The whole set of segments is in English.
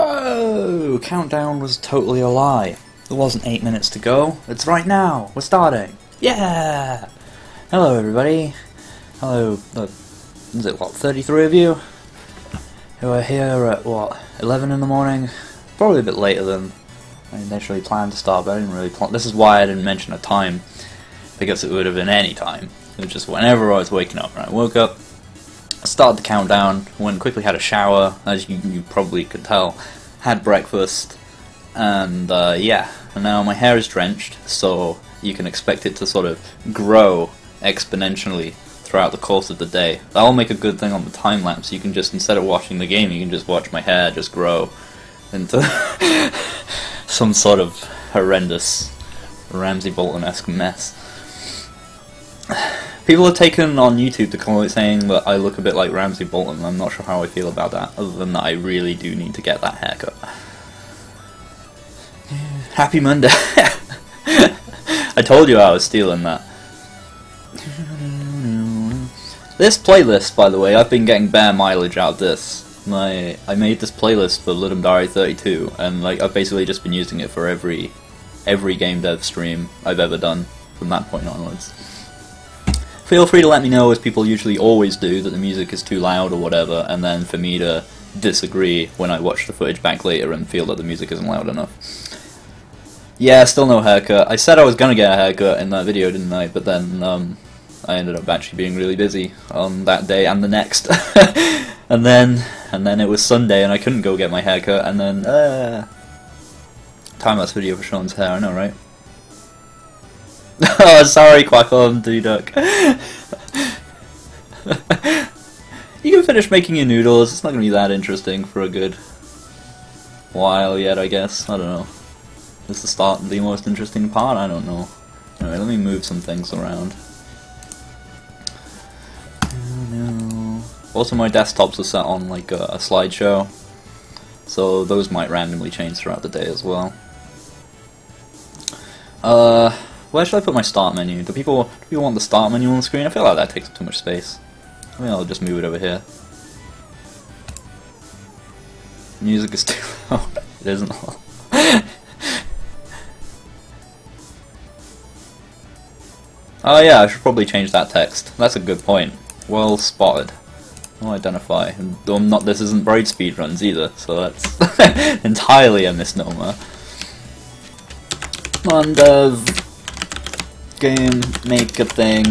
Whoa! Countdown was totally a lie. There wasn't 8 minutes to go. It's right now. We're starting. Yeah! Hello, everybody. Hello, is it, 33 of you? Who are here at, 11 in the morning? Probably a bit later than I initially planned to start, but I didn't really plan. This is why I didn't mention a time, because it would have been any time. It was just whenever I was waking up. Right? I woke up, started the countdown, went quickly, had a shower, as you probably could tell, had breakfast, and yeah, and now my hair is drenched, so you can expect it to sort of grow exponentially throughout the course of the day. That'll make a good thing on the time lapse. You can just, instead of watching the game, you can just watch my hair just grow into some sort of horrendous Ramsay Bolton-esque mess. People have taken on YouTube to comment saying that I look a bit like Ramsay Bolton. I'm not sure how I feel about that, other than that I really do need to get that haircut. Happy Monday! I told you I was stealing that. This playlist, by the way, I've been getting bare mileage out of this. I made this playlist for Ludum Dare 32, and like I've basically just been using it for every game dev stream I've ever done from that point onwards. Feel free to let me know, as people usually always do, that the music is too loud or whatever, and then for me to disagree when I watch the footage back later and feel that the music isn't loud enough. Yeah, still no haircut. I said I was gonna get a haircut in that video, didn't I? But then I ended up actually being really busy on that day and the next. and then it was Sunday and I couldn't go get my haircut, and then time-lapse video for Sean's hair, I know, right? Oh, sorry, Quackhorn Duck. You can finish making your noodles. It's not going to be that interesting for a good while yet, I guess. I don't know. Is the start the most interesting part? I don't know. Anyway, let me move some things around. Also, my desktops are set on like a slideshow, so those might randomly change throughout the day as well. Where should I put my start menu? Do people want the start menu on the screen? I feel like that takes up too much space. I mean, I'll just move it over here. Music is too loud. It isn't. Oh yeah, I should probably change that text. That's a good point. Well spotted. I'll identify. And this isn't Braid speedruns either, so that's entirely a misnomer. Mondev. GameMaker thing.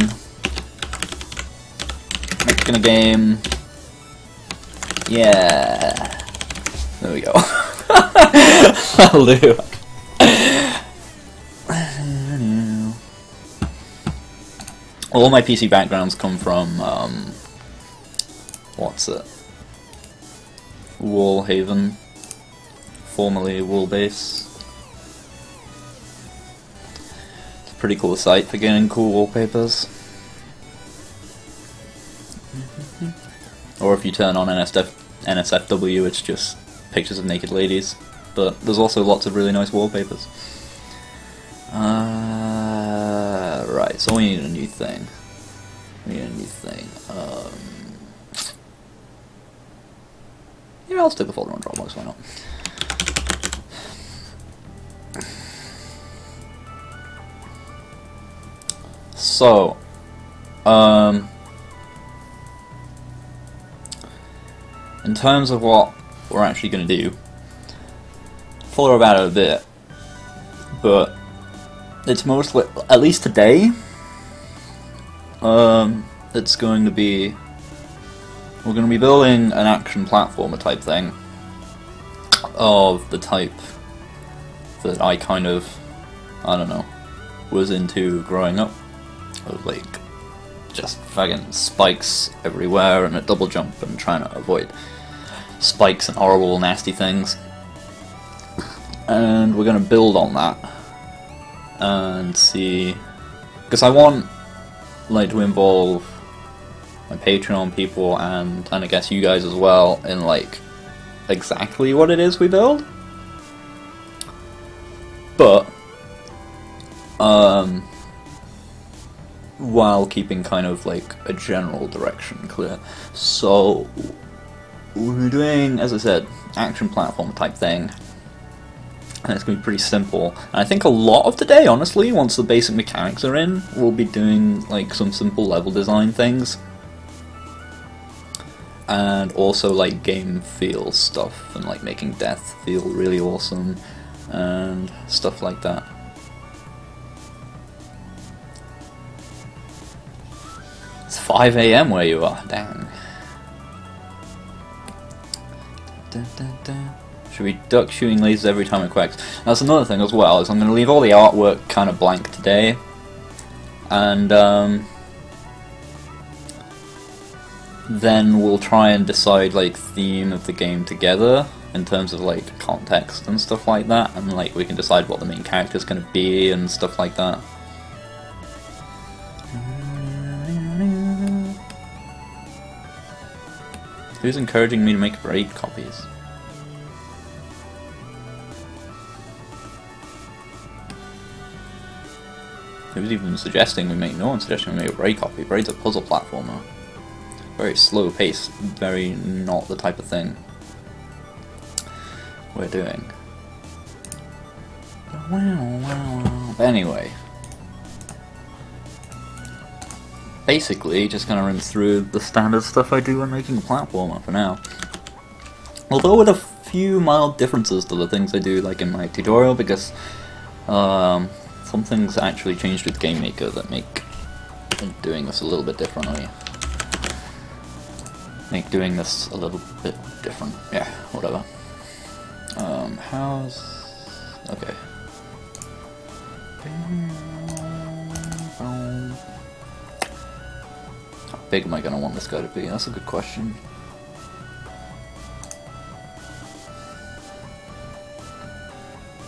Making a game. Yeah. There we go. That'll do. All my PC backgrounds come from, what's it? Wallhaven. Formerly Wallbase. Pretty cool site for getting cool wallpapers. Or if you turn on NSFW, it's just pictures of naked ladies. But there's also lots of really nice wallpapers. Right, so we need a new thing. Yeah, I'll stick a folder on Dropbox, why not? So, in terms of what we're actually going to do, follow about it a bit, but it's mostly, at least today, it's going to be, we're going to be building an action platformer type thing, of the type that I kind of, I don't know, was into growing up. Of like just fucking spikes everywhere and a double jump and trying to avoid spikes and horrible nasty things. And we're gonna build on that and see, because I want like to involve my Patreon people and I guess you guys as well in like exactly what it is we build. But while keeping kind of like a general direction clear. So we're doing, as I said, action platform type thing. And it's going to be pretty simple. And I think a lot of today, honestly, once the basic mechanics are in, we'll be doing like some simple level design things. And also like game feel stuff, and like making death feel really awesome, and stuff like that. It's 5 AM where you are, dang. Should we duck shooting lasers every time it quacks? That's another thing as well, is I'm going to leave all the artwork kind of blank today, and then we'll try and decide like theme of the game together in terms of like context and stuff like that, and like we can decide what the main character is going to be and stuff like that. Who's encouraging me to make raid copies? Who's even suggesting we make? No one's suggesting we make a raid copy. Raid's a puzzle platformer. Very slow pace, very not the type of thing we're doing. But anyway, basically just gonna run through the standard stuff I do when making a platformer for now. Although with a few mild differences to the things I do like in my tutorial, because some things actually changed with GameMaker that make doing this a little bit differently. Make doing this a little bit different. Yeah, whatever. How's... okay. How big am I gonna want this guy to be? That's a good question.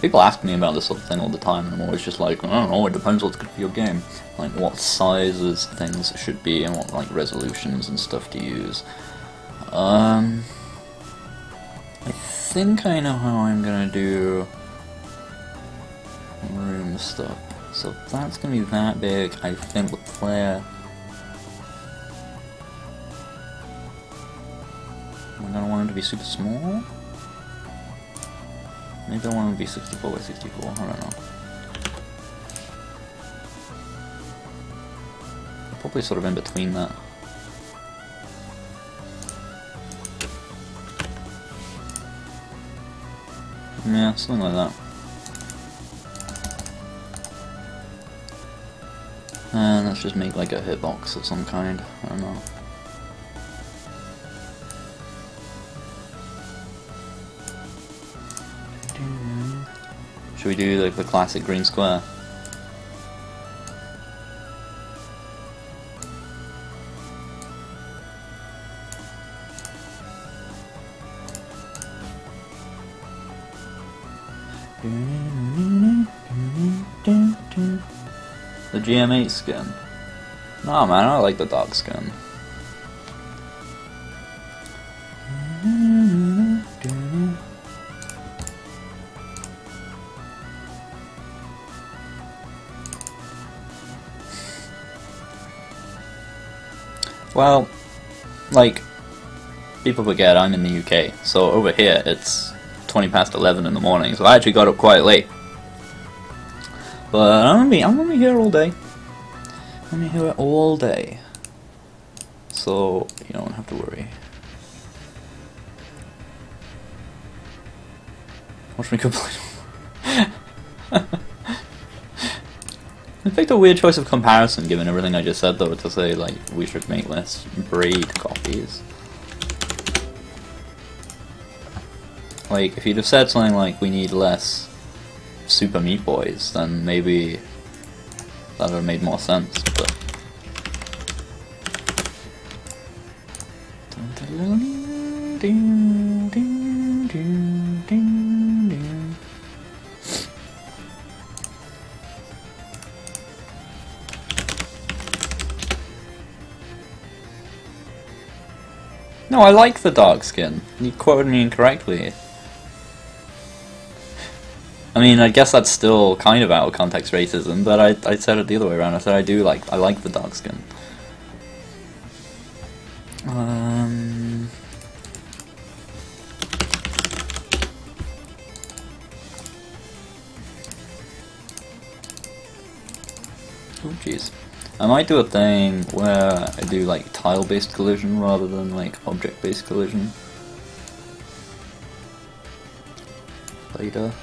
People ask me about this sort of thing all the time, and I'm always just like, I don't know, it depends what's good for your game. Like what sizes things should be, and what like resolutions and stuff to use. I think I know how I'm gonna do room stuff. So if that's gonna be that big, I think the player... am I gonna want it to be super small? Maybe I want it to be 64 by 64, I don't know. Probably sort of in between that. Yeah, something like that. And let's just make like a hitbox of some kind, I don't know. Should we do like the classic green square? The GM8 skin. Nah man, I like the dark skin. Well, like, people forget I'm in the UK, so over here it's 20 past 11 in the morning, so I actually got up quite late. But I'm gonna be here all day. I'm gonna be here all day. So you don't have to worry. Watch me complain. I picked a weird choice of comparison given everything I just said though, to say like we should make less braid copies. Like if you'd have said something like we need less Super Meat Boys, then maybe that would have made more sense, but... No, I like the dark skin. You quoted me incorrectly. I mean, I guess that's still kind of out of context racism, but I said it the other way around. I said I like the dark skin. Oh jeez. I might do a thing where I do like tile-based collision rather than like object-based collision. Later.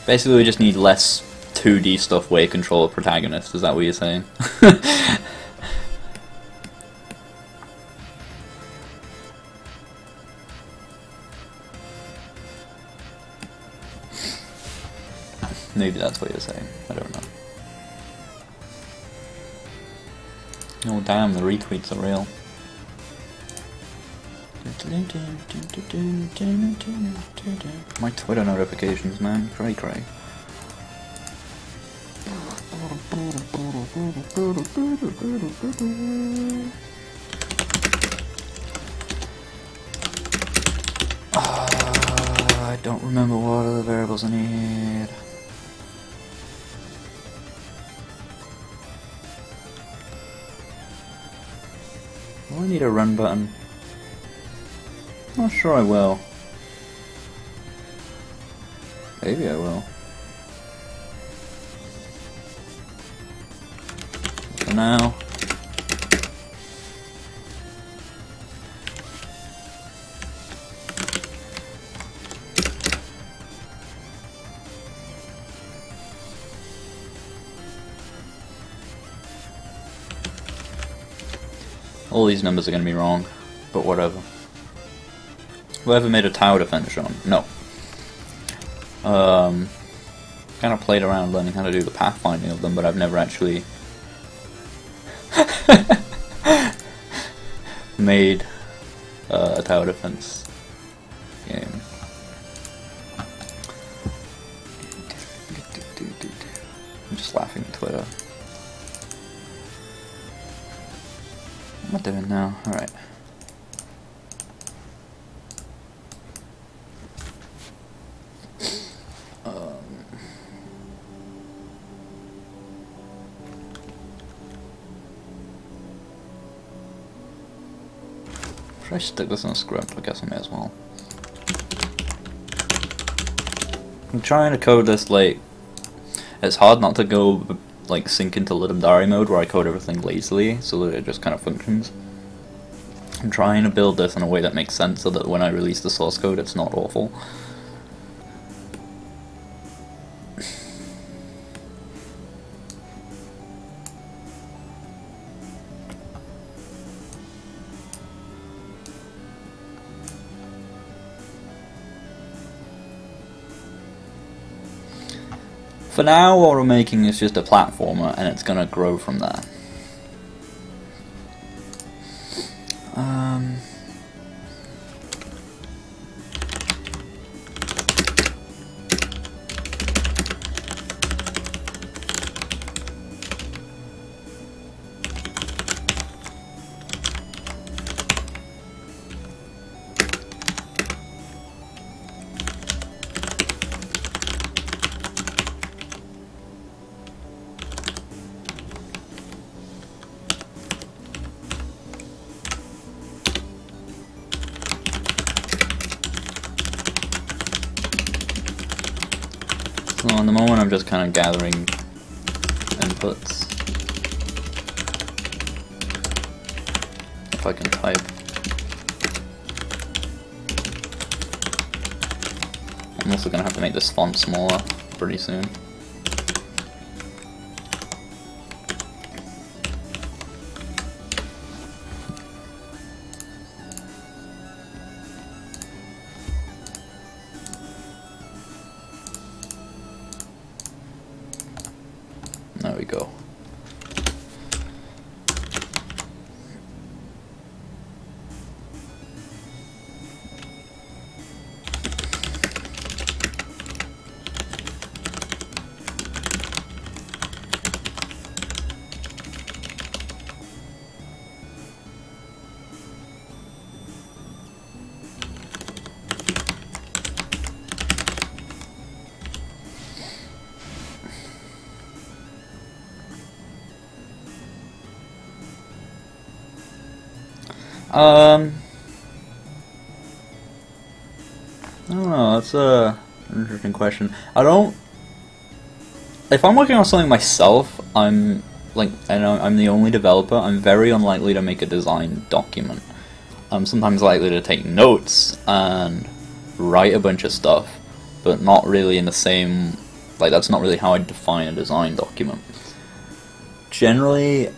Basically, we just need less 2D stuff where you control a protagonist. Is that what you're saying? Maybe that's what you're saying. I don't know. Oh damn, the retweets are real. My Twitter notifications, man. Cray cray. I don't remember what other variables I need. Will I need a run button? Not sure I will. Maybe I will. For now. All these numbers are going to be wrong, but whatever. Whoever made a tower defense shot? No. Kind of played around learning how to do the pathfinding of them, but I've never actually made a tower defense game. I'm just laughing at Twitter. What am I doing now? Alright. Should I stick this in a script? I guess I may as well. I'm trying to code this like... It's hard not to go like sink into Lidam mode where I code everything lazily so that it just kind of functions. I'm trying to build this in a way that makes sense so that when I release the source code it's not awful. For now, what we're making is just a platformer, and it's gonna grow from there. So at the moment I'm just kind of gathering inputs. If I can type. I'm also going to have to make this font smaller pretty soon. There we go. I don't know, that's an interesting question. If I'm working on something myself, I'm the only developer, I'm very unlikely to make a design document. I'm sometimes likely to take notes and write a bunch of stuff, but not really in the same, like, that's not really how I define a design document. Generally,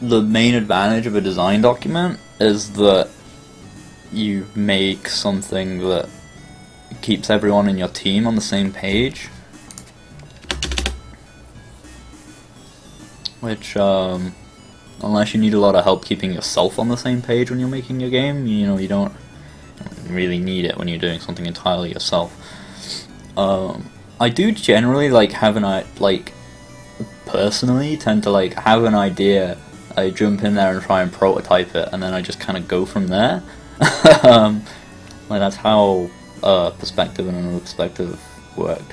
the main advantage of a design document is that you make something that keeps everyone in your team on the same page, which, unless you need a lot of help keeping yourself on the same page when you're making your game, you don't really need it when you're doing something entirely yourself. I do generally personally tend to have an idea, I jump in there and try and prototype it, and then I just kind of go from there. That's how perspective and another perspective worked.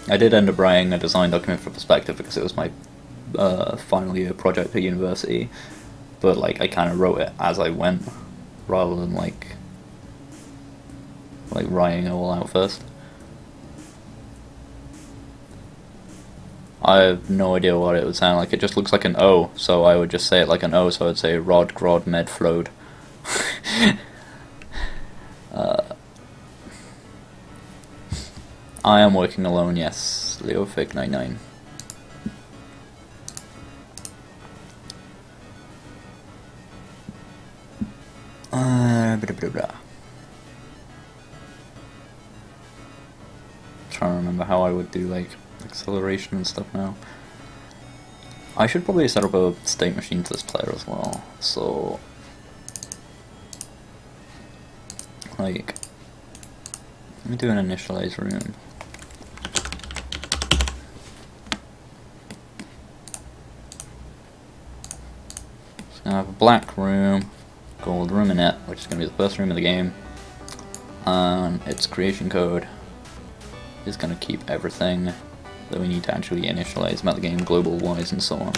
I did end up writing a design document for perspective because it was my final year project at university, but I kind of wrote it as I went rather than writing it all out first. I have no idea what it would sound like. It just looks like an O, so I would just say it like an O, so I would say Rod, Grod, Med, Flowed. I am working alone, yes. LeoFig99. Blah, blah, blah. Trying to remember how I would do acceleration and stuff now. I should probably set up a state machine for this player as well. So let me do an initialize room. So I have a black room, gold room in it, which is going to be the first room of the game, and its creation code is going to keep everything that we need to actually initialize about the game, global wise and so on.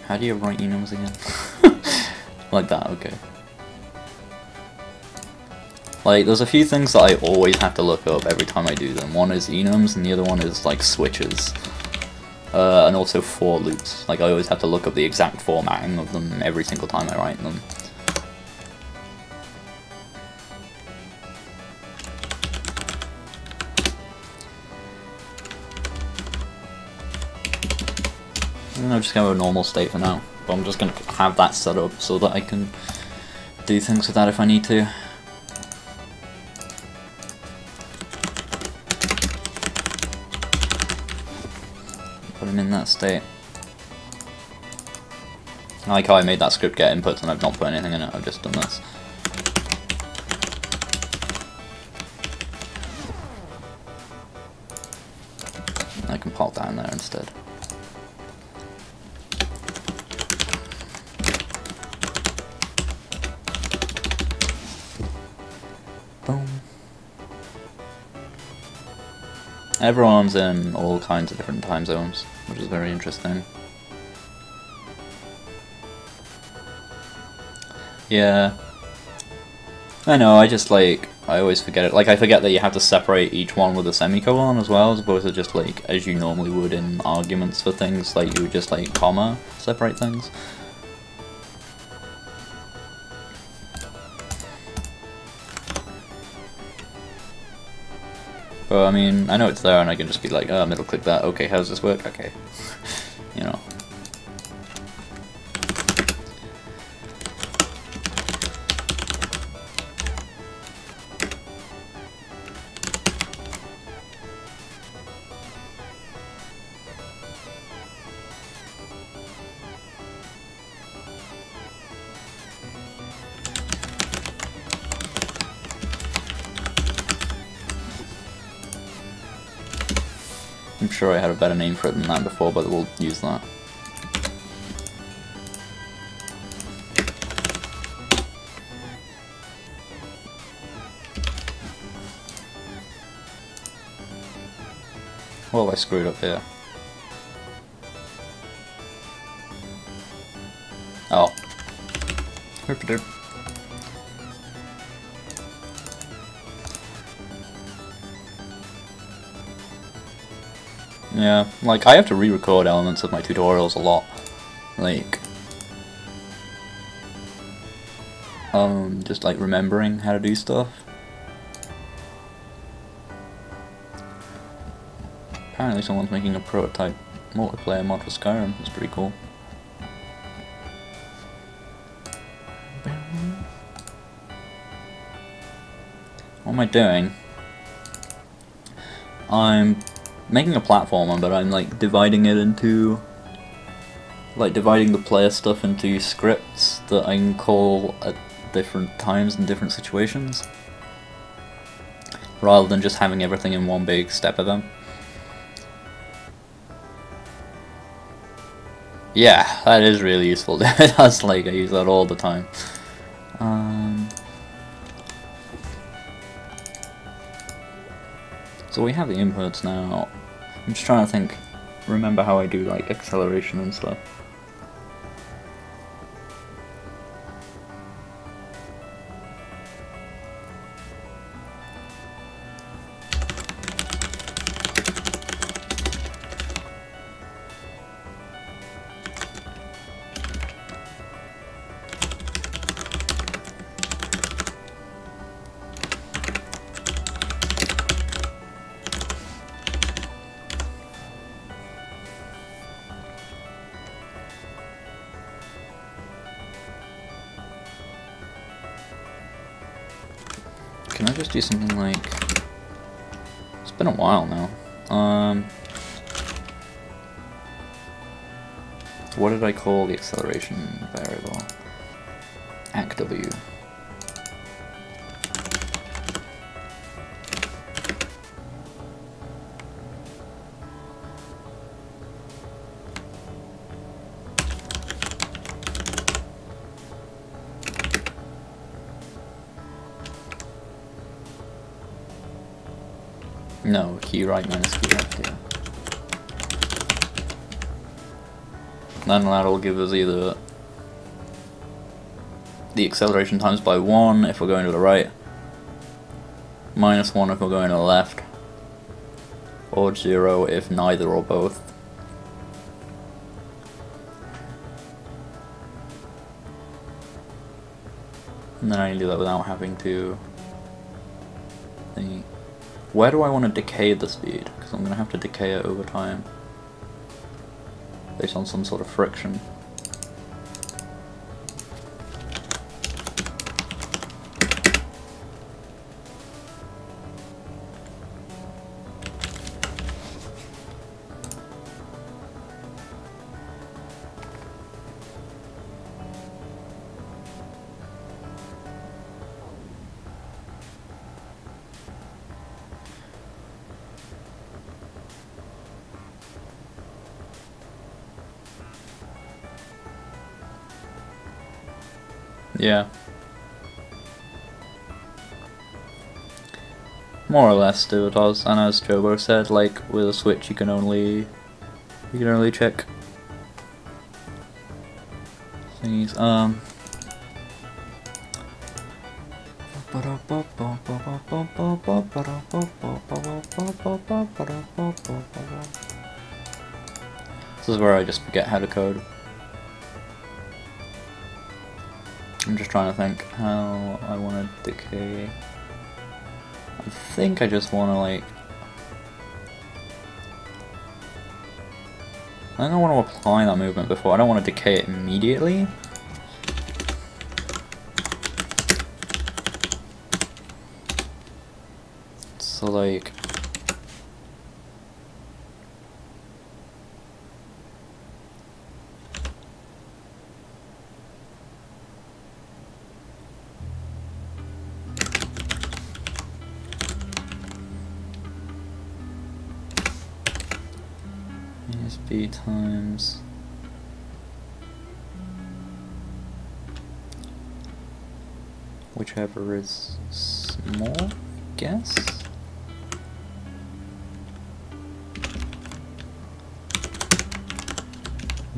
How do you write enums again? Like that, okay. There's a few things that I always have to look up every time I do them. One is enums and the other one is switches. And also for loops. I always have to look up the exact formatting of them every single time I write them. And I'm just going to a normal state for now, but I'm just going to have that set up so that I can do things with that if I need to. Put them in that state. I like how I made that script get inputs and I've not put anything in it, I've just done this. I can pop that in there instead. Boom. Everyone's in all kinds of different time zones, which is very interesting. Yeah. I know, I just I always forget it. I forget that you have to separate each one with a semicolon as well, as opposed to just as you normally would in arguments for things, you would just comma separate things. But I mean, I know it's there and I can just be oh, middle click that, okay, how does this work? Okay. You know. I'm sure I had a better name for it than that before, but we'll use that. What have I screwed up here? Oh. Herp-a-derp. Yeah, like, I have to re-record elements of my tutorials a lot. Like, just like remembering how to do stuff. Apparently someone's making a prototype multiplayer mod for Skyrim. That's pretty cool. What am I doing? I'm making a platformer, but I'm like dividing it into, like dividing the player stuff into scripts that I can call at different times and different situations, rather than just having everything in one big step event. Yeah, that is really useful. That's like, I use that all the time. So we have the inputs now. I'm just trying to remember how I do like acceleration and stuff. Can I just do something like... It's been a while now. What did I call the acceleration variable? ActW. No, key right minus key left, yeah. Then that'll give us either the acceleration times by 1 if we're going to the right, minus 1 if we're going to the left, or 0 if neither or both. And then I can do that without having to think. Where do I want to decay the speed? Because I'm going to have to decay it over time. Based on some sort of friction. Yeah. More or less do it as, and as Jobo said, like with a Switch you can only check things. This is where I just forget how to code. I'm just trying to think how I want to decay. I think I just want to like... I think I want to apply that movement before. I don't want to decay it immediately. So like... B times whichever is small, I guess.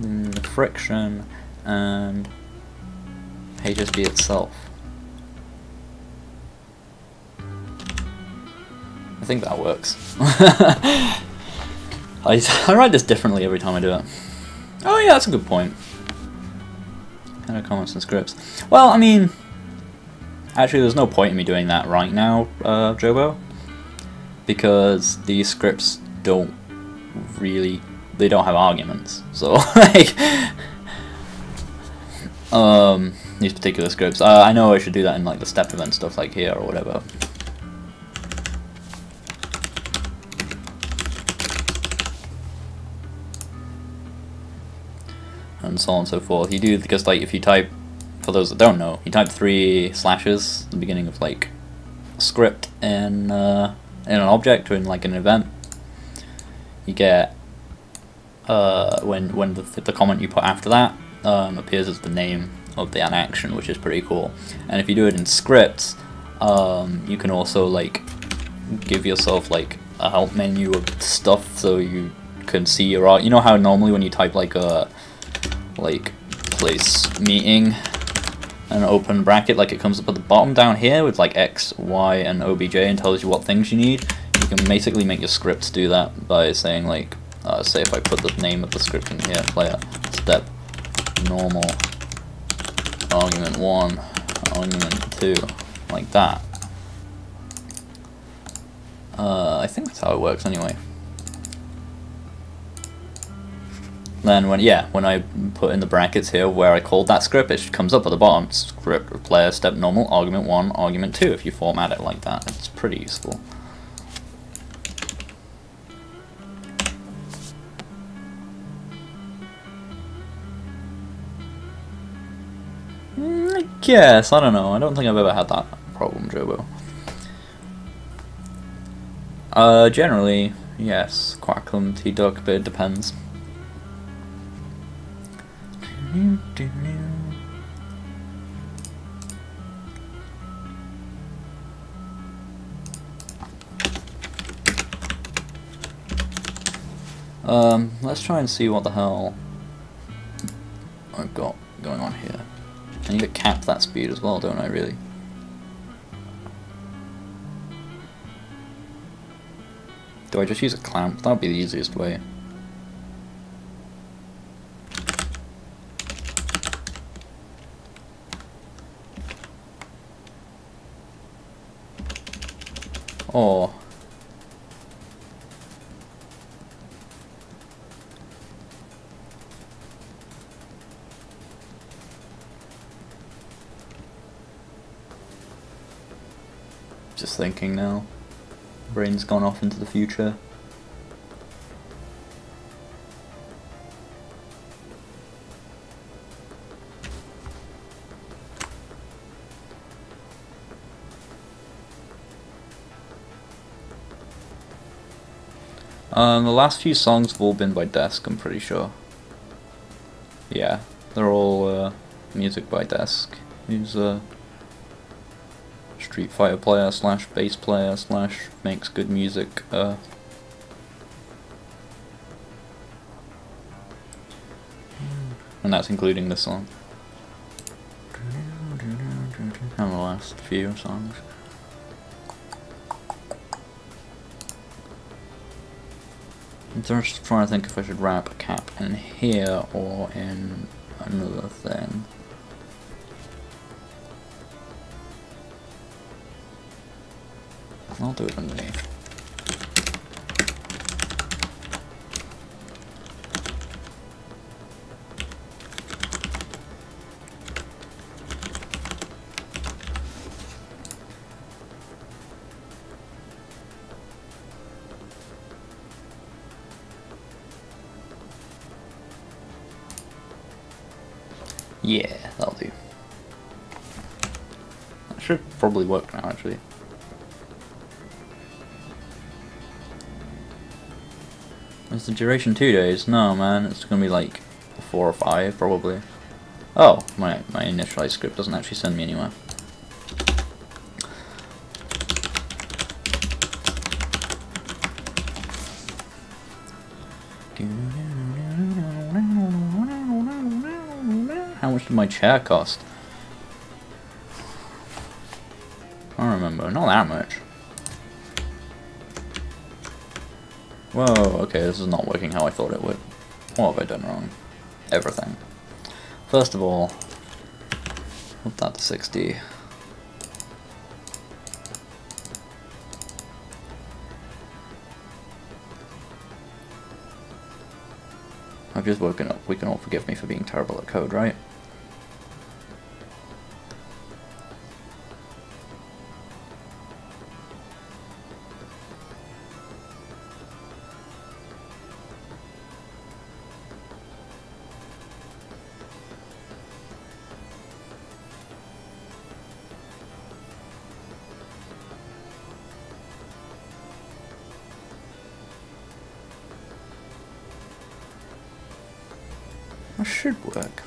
the friction, and HSB itself. I think that works. I write this differently every time I do it. Oh yeah, that's a good point. Kind of comments and scripts. Well, I mean, actually there's no point in me doing that right now, Jobo, because these scripts don't really, they don't have arguments. So like, these particular scripts, I know I should do that in like the step event stuff like here or whatever. And so on and so forth. You do, because like if you type, for those that don't know, you type 3 slashes at the beginning of like a script in an object or in like an event, you get when the comment you put after that appears as the name of the action, which is pretty cool. And if you do it in scripts, you can also like give yourself like a help menu of stuff so you can see your art. You know how normally when you type like a place meeting and open bracket, like it comes up at the bottom down here with like X, Y, and OBJ and tells you what things you need. You can basically make your scripts do that by saying like, say if I put the name of the script in here, player, step, normal, argument 1, argument 2, like that. I think that's how it works anyway. Then when I put in the brackets here where I called that script, it comes up at the bottom, script player step normal, argument 1, argument 2, if you format it like that. It's pretty useful. I guess, I don't know, I don't think I've ever had that problem, Jobo. Generally, yes, Quacklam, T-Duck, but it depends. Let's try and see what the hell I've got going on here. I need to cap that speed as well, don't I, really? Do I just use a clamp? That would be the easiest way. Or just thinking now. Brain's gone off into the future. The last few songs have all been by Desk, I'm pretty sure. Yeah, they're all music by Desk. He's a Street Fighter player slash bass player slash makes good music. And that's including this song. And the last few songs. I'm just trying to think if I should wrap a cap in here or in another thing. I'll do it underneath. Yeah, that'll do. That should probably work now, actually. Is the duration 2 days? No, man, it's gonna be like 4 or 5, probably. Oh, my initialized script doesn't actually send me anywhere. much did my chair cost? I don't remember. Not that much. Whoa, okay, this is not working how I thought it would. What have I done wrong? Everything. First of all, put that to 60. I've just woken up. We can all forgive me for being terrible at code, right? That should work.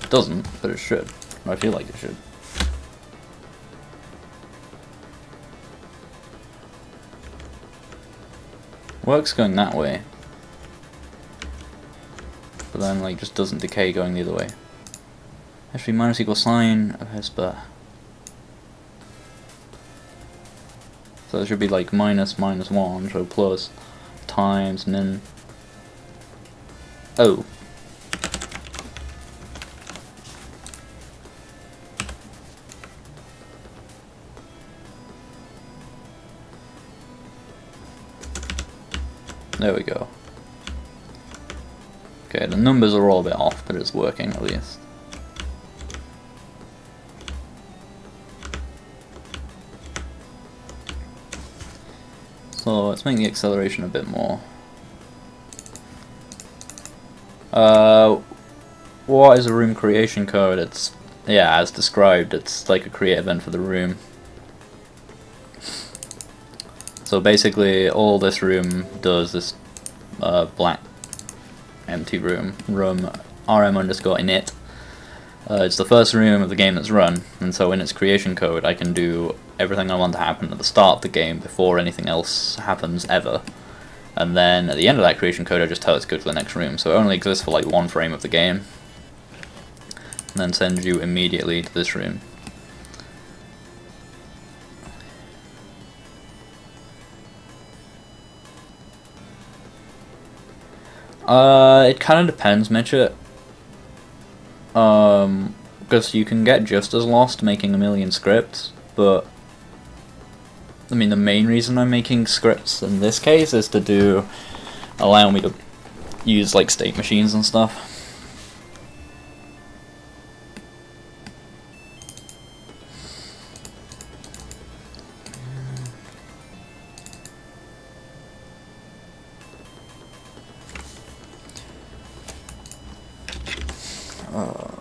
It doesn't, but it should. I feel like it should. Works going that way. But then like just doesn't decay going the other way. Actually minus equals sign of Hesper. So it should be like minus minus 1, so plus times and then oh. There we go. Okay, the numbers are all a bit off, but it's working at least. So let's make the acceleration a bit more. What is a room creation code? It's, yeah, as described, it's like a create event for the room. So basically all this room does, this blank empty room rm underscore init. It's the first room of the game that's run, and so in its creation code I can do everything I want to happen at the start of the game before anything else happens ever. And then at the end of that creation code I just tell it to go to the next room, so it only exists for like one frame of the game. And then sends you immediately to this room. It kind of depends, Mitchell. Because you can get just as lost making a million scripts, but I mean the main reason I'm making scripts in this case is to allow me to use like state machines and stuff.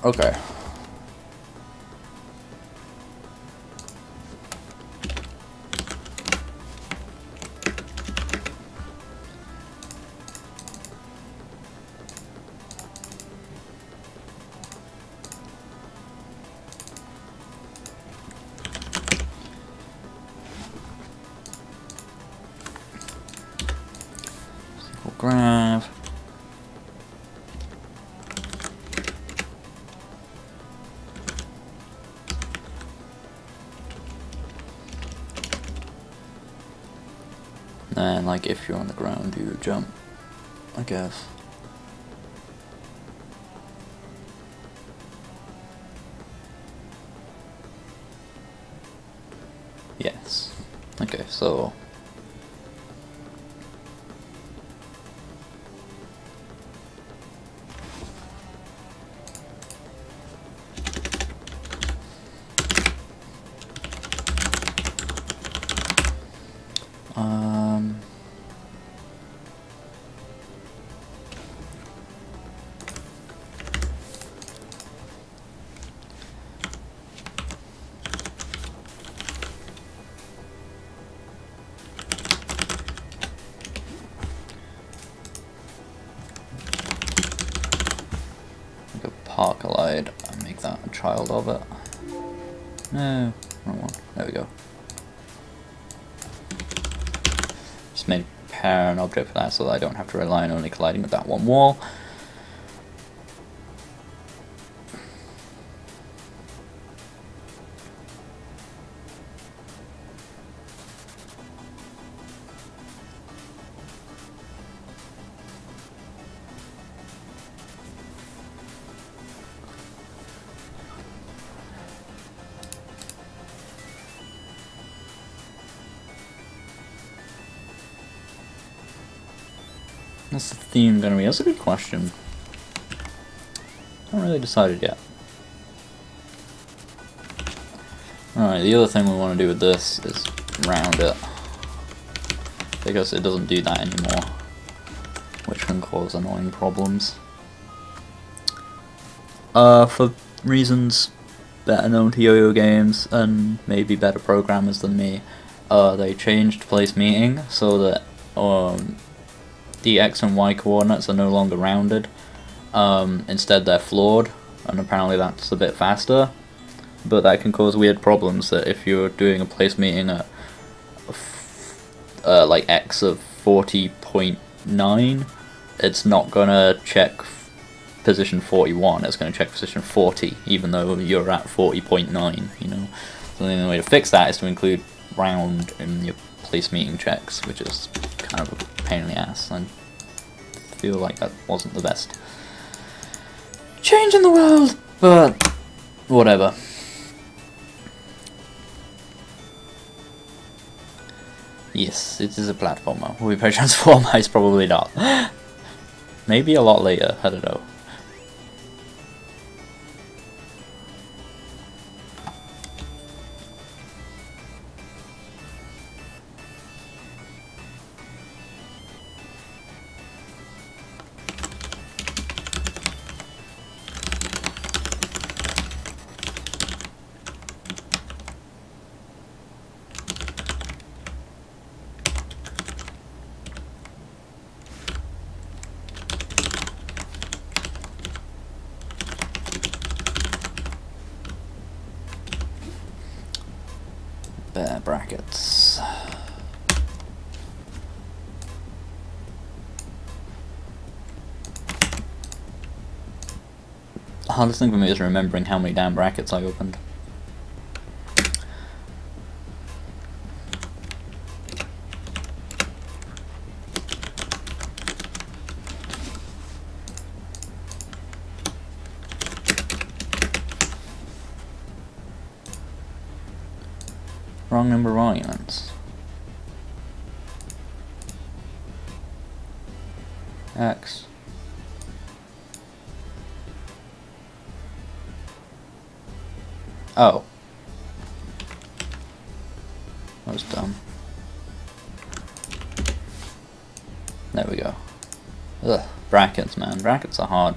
Okay. SQL graph. And like if you're on the ground you jump, I guess. Yes. Okay, so park allied and make that a child of it. No, wrong one. There we go. Just made prepare an object for that so that I don't have to rely on only colliding with that one wall. What's the theme gonna be? That's a good question. Not really decided yet. Alright, the other thing we want to do with this is round it, because it doesn't do that anymore, which can cause annoying problems. For reasons better known to Yo-Yo Games and maybe better programmers than me, they changed place meeting so that the X and Y coordinates are no longer rounded. Instead they're floored, and apparently that's a bit faster. But that can cause weird problems, that if you're doing a place meeting at like X of 40.9, it's not gonna check position 41, it's gonna check position 40, even though you're at 40.9, you know. So the only way to fix that is to include round in your place meeting checks, which is kind of a pain in the ass. I feel like that wasn't the best change in the world, but whatever. Yes, it is a platformer. Will we play Transformers? Probably not. Maybe a lot later, I don't know. Bare brackets. The hardest thing for me is remembering how many damn brackets I opened. Wrong number of arguments. X. Oh. That was dumb. There we go. Ugh, brackets, man. Brackets are hard.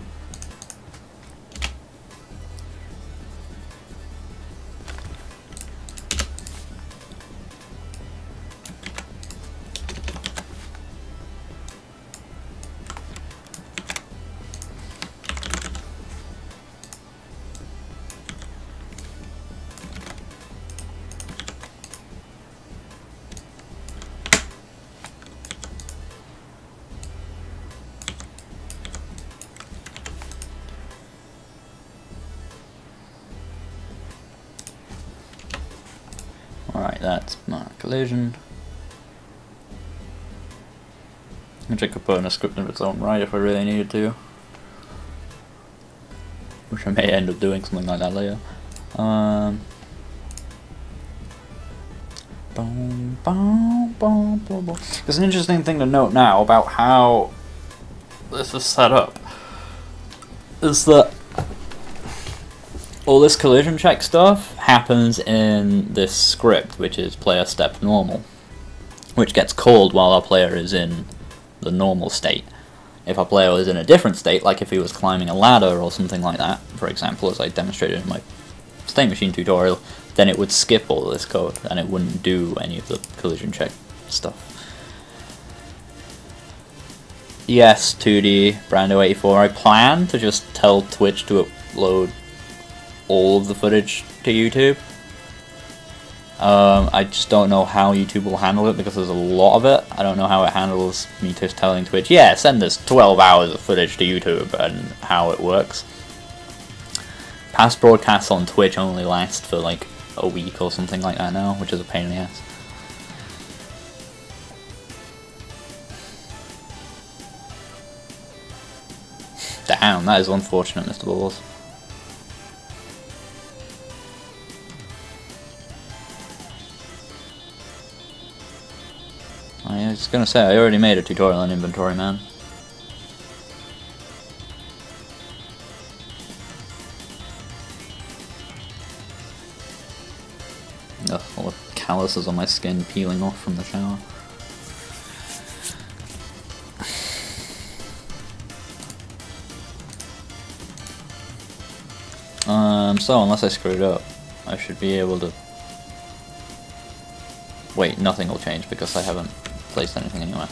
Alright, that's my collision. Which I could put in a script of its own right if I really needed to. Which I may end up doing something like that later. There's an interesting thing to note now about how this is set up. Is that all this collision check stuff happens in this script, which is player step normal, which gets called while our player is in the normal state. If our player is in a different state, like if he was climbing a ladder or something like that, for example, as I demonstrated in my state machine tutorial, then it would skip all of this code and it wouldn't do any of the collision check stuff. Yes, 2D, Brando84, I plan to just tell Twitch to upload all of the footage to YouTube. I just don't know how YouTube will handle it because there's a lot of it. I don't know how it handles me just telling Twitch, yeah, send this 12 hours of footage to YouTube, and how it works. Past broadcasts on Twitch only last for like a week or something like that now, which is a pain in the ass. Damn, that is unfortunate, Mr. Balls. I was gonna say, I already made a tutorial on inventory, man. Ugh, all the calluses on my skin peeling off from the shower. So unless I screwed up, I should be able to... Wait, nothing will change because I haven't placed anything anywhere.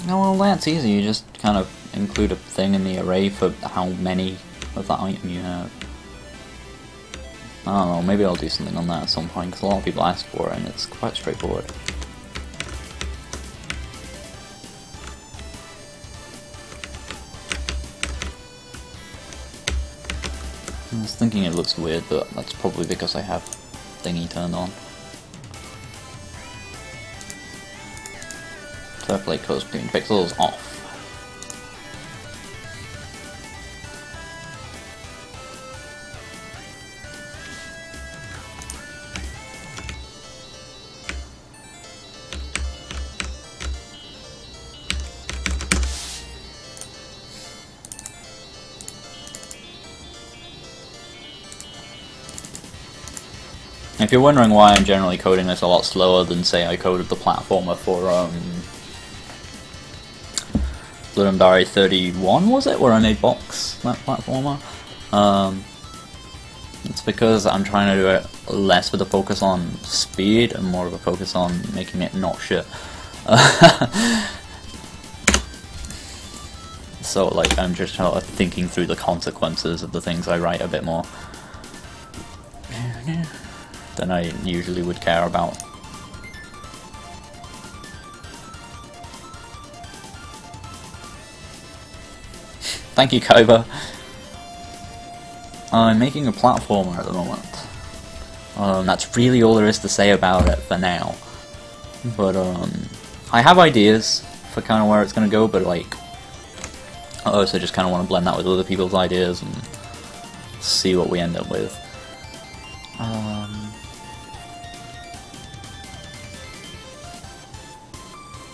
No, well, that's easy. You just kind of include a thing in the array for how many of that item you have. I don't know, maybe I'll do something on that at some point, because a lot of people ask for it, and it's quite straightforward. I was thinking it looks weird, but that's probably because I have thingy turned on. Turf close between pixels off. If you're wondering why I'm generally coding this a lot slower than, say, I coded the platformer for Blood and Barry 31, was it? Where I made Box, that platformer? It's because I'm trying to do it less with a focus on speed and more of a focus on making it not shit. So, like, I'm just thinking through the consequences of the things I write a bit more than I usually would care about. Thank you, Kaiba. I'm making a platformer at the moment. That's really all there is to say about it for now. But I have ideas for kind of where it's gonna go, but like, I also just kind of want to blend that with other people's ideas and see what we end up with.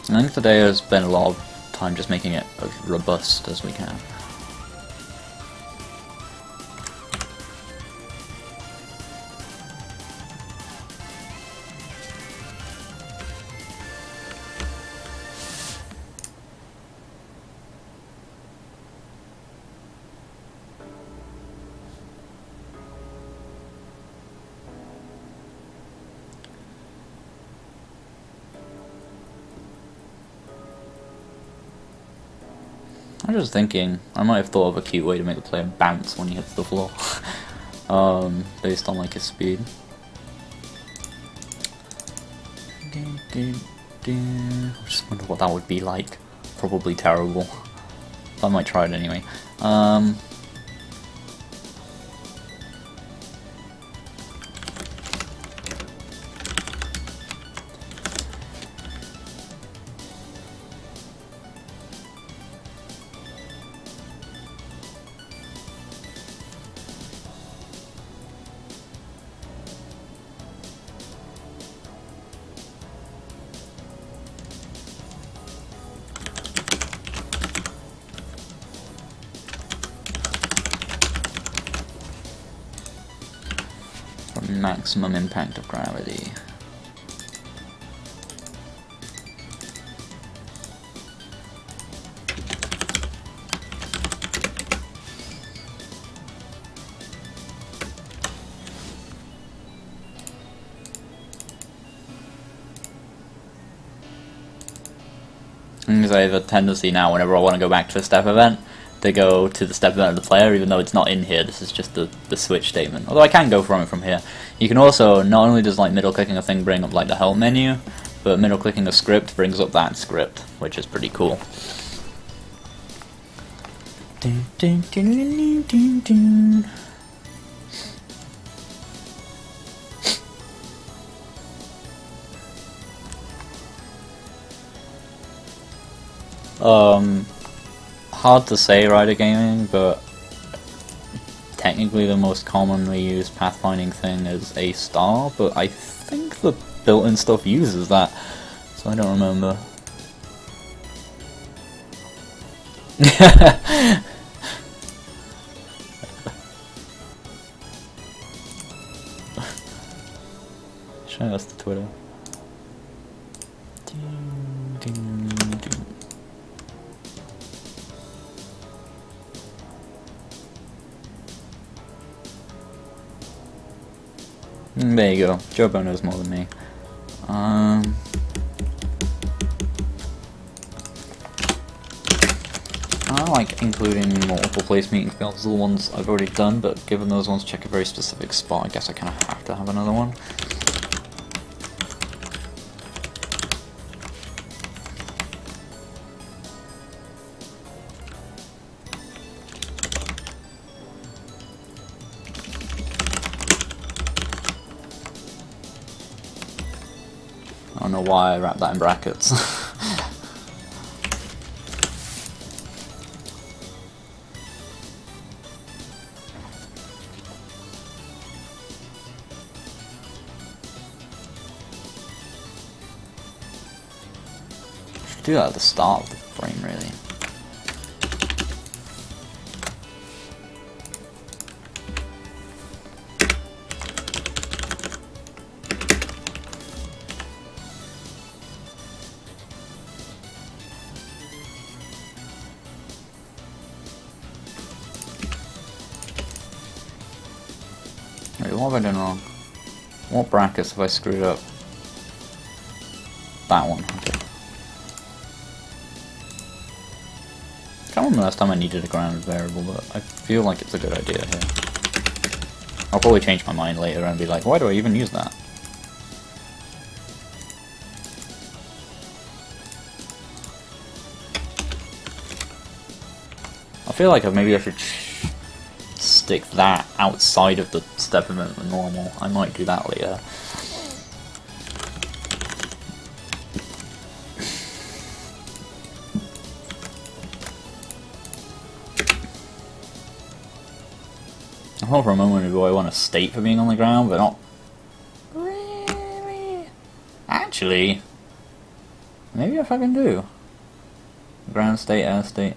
I think today has spent a lot of time just making it as robust as we can. I'm just thinking, I might have thought of a cute way to make the player bounce when he hits the floor, based on like his speed. I just wonder what that would be like. Probably terrible. I might try it anyway. Maximum impact of gravity. Because I have a tendency now, whenever I want to go back to a step event, to go to the step event of the player, even though it's not in here. This is just the switch statement. Although I can go from it from here. You can also, not only does like middle clicking a thing bring up like the help menu, but middle clicking a script brings up that script, which is pretty cool. Dun, dun, dun, dun, dun, dun. Hard to say, Rider Gaming, but technically the most commonly used pathfinding thing is a star, but I think the built-in stuff uses that, so I don't remember. Show us the Twitter. There you go. Jobo knows more than me. I like including multiple place meeting fields, the ones I've already done, but given those ones check a very specific spot, I guess I kind of have to have another one. I don't know why I wrapped that in brackets. Should do that at the start of the frame, really. Wait, what have I done wrong? What brackets have I screwed up? That one, okay. I can't remember the last time I needed a ground variable, but I feel like it's a good idea here. I'll probably change my mind later and be like, why do I even use that? I feel like maybe I should stick that outside of the step event than normal. I might do that later. I thought for a moment ago I want a state for being on the ground, but not really. Actually, maybe if I can do ground state, air state.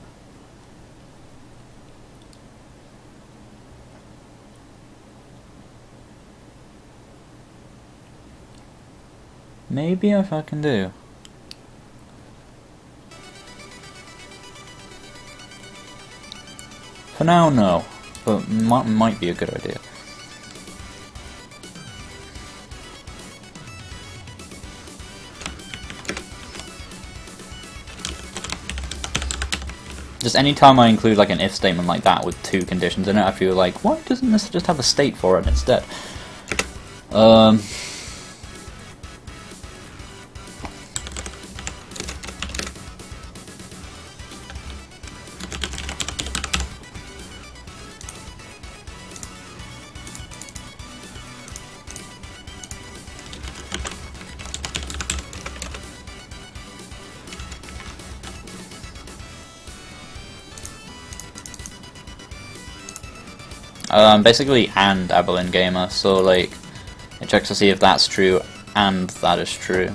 Maybe if I can do. For now, no. But might be a good idea. Just anytime I include like an if statement like that with two conditions in it, I feel like, why doesn't this just have a state for it instead? Basically, and Aberlin Gamer, so like, it checks to see if that's true and that is true.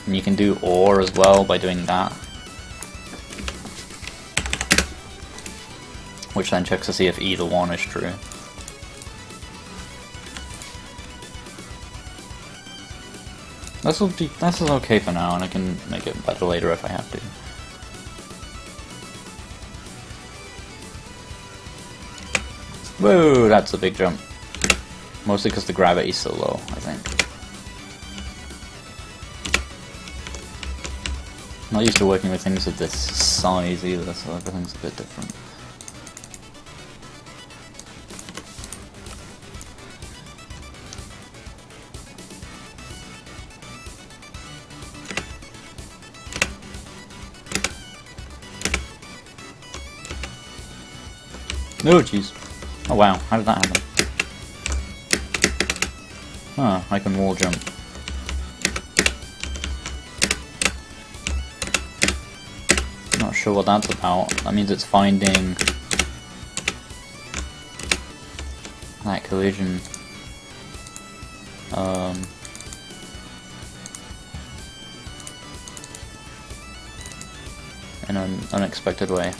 And you can do OR as well by doing that. Which then checks to see if either one is true. This is okay for now, and I can make it better later if I have to. Whoa, that's a big jump. Mostly because the gravity's so low, I think. not used to working with things of this size either, so everything's a bit different. Oh jeez. Oh wow, how did that happen? Huh, I can wall jump. Not sure what that's about. That means it's finding that collision in an unexpected way.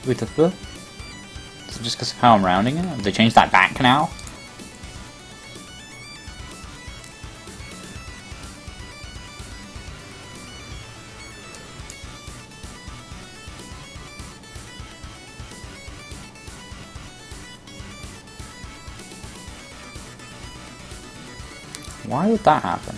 With the foot? Is it just because of how I'm rounding it? Have they changed that back now? Why would that happen?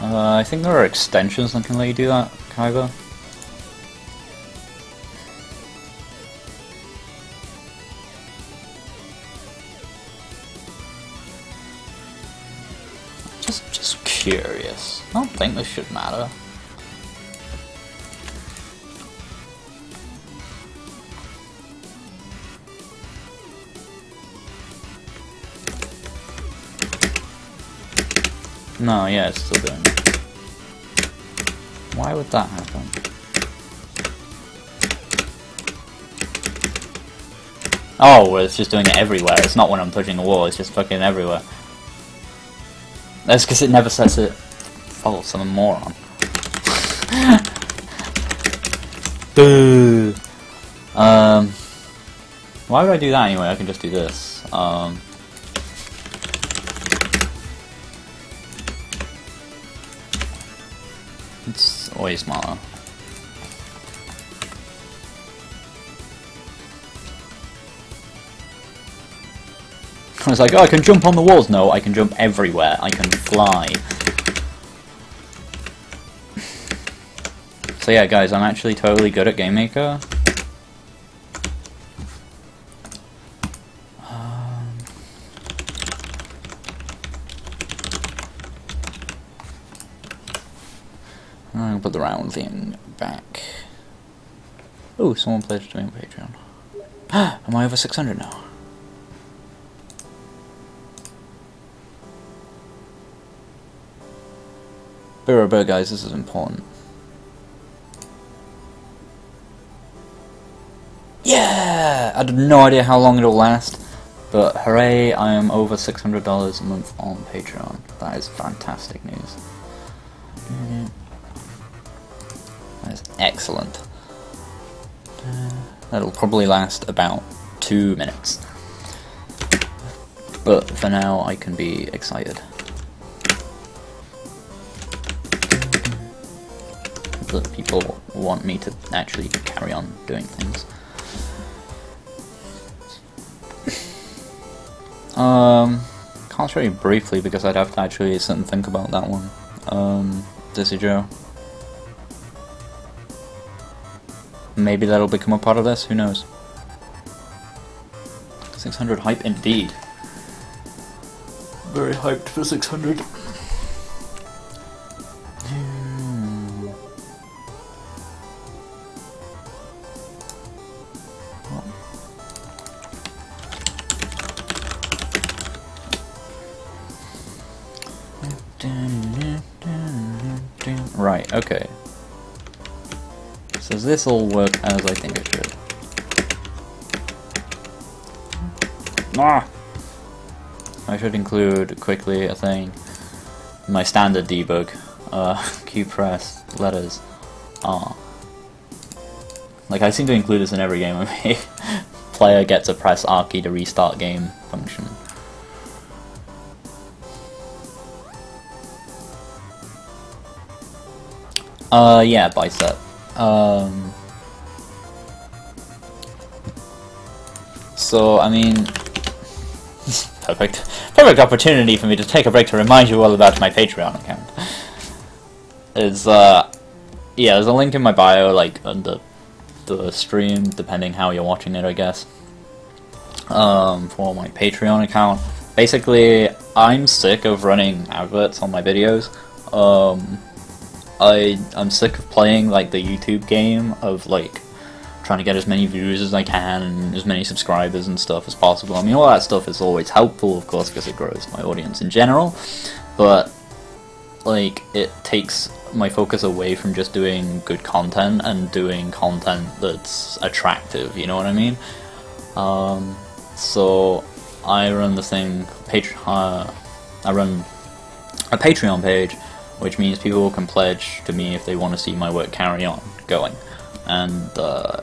I think there are extensions that can let you do that, kinda. Just curious. I don't think this should matter. No, yeah, it's still doing it. Why would that happen? Oh, well, it's just doing it everywhere. It's not when I'm touching the wall, it's just fucking everywhere. That's because it never sets it false. I'm a moron. Boo! Why would I do that anyway? I can just do this. It's way smaller. I was like, oh, I can jump on the walls. No, I can jump everywhere. I can fly. So yeah, guys, I'm actually totally good at GameMaker. I'm gonna put the round thing back. Oh, someone pledged to me on Patreon. Am I over 600 now? But guys, this is important. Yeah! I have no idea how long it'll last, but hooray, I am over $600 a month on Patreon. That is fantastic news. That is excellent. That'll probably last about 2 minutes. But for now, I can be excited. That people want me to actually carry on doing things. Can't show you briefly because I'd have to actually sit and think about that one. Dizzy Joe. Maybe that'll become a part of this, who knows. 600 hype indeed. Very hyped for 600. Right, okay. So does this all work as I think it should? Ah! I should include quickly a thing. My standard debug. Q press letters R. Like, I seem to include this in every game I make. Player gets a press R key to restart game function. Yeah, bicep. So, I mean, perfect opportunity for me to take a break to remind you all about my Patreon account. Yeah, there's a link in my bio, like, under the stream, depending how you're watching it, I guess, for my Patreon account. Basically, I'm sick of running adverts on my videos. I'm sick of playing, like, the YouTube game of, like, trying to get as many views as I can and as many subscribers and stuff as possible. I mean, all that stuff is always helpful, of course, because it grows my audience in general, but, like, it takes my focus away from just doing good content and doing content that's attractive, you know what I mean? So I run the thing, I run a Patreon page, which means people can pledge to me if they want to see my work carry on going. And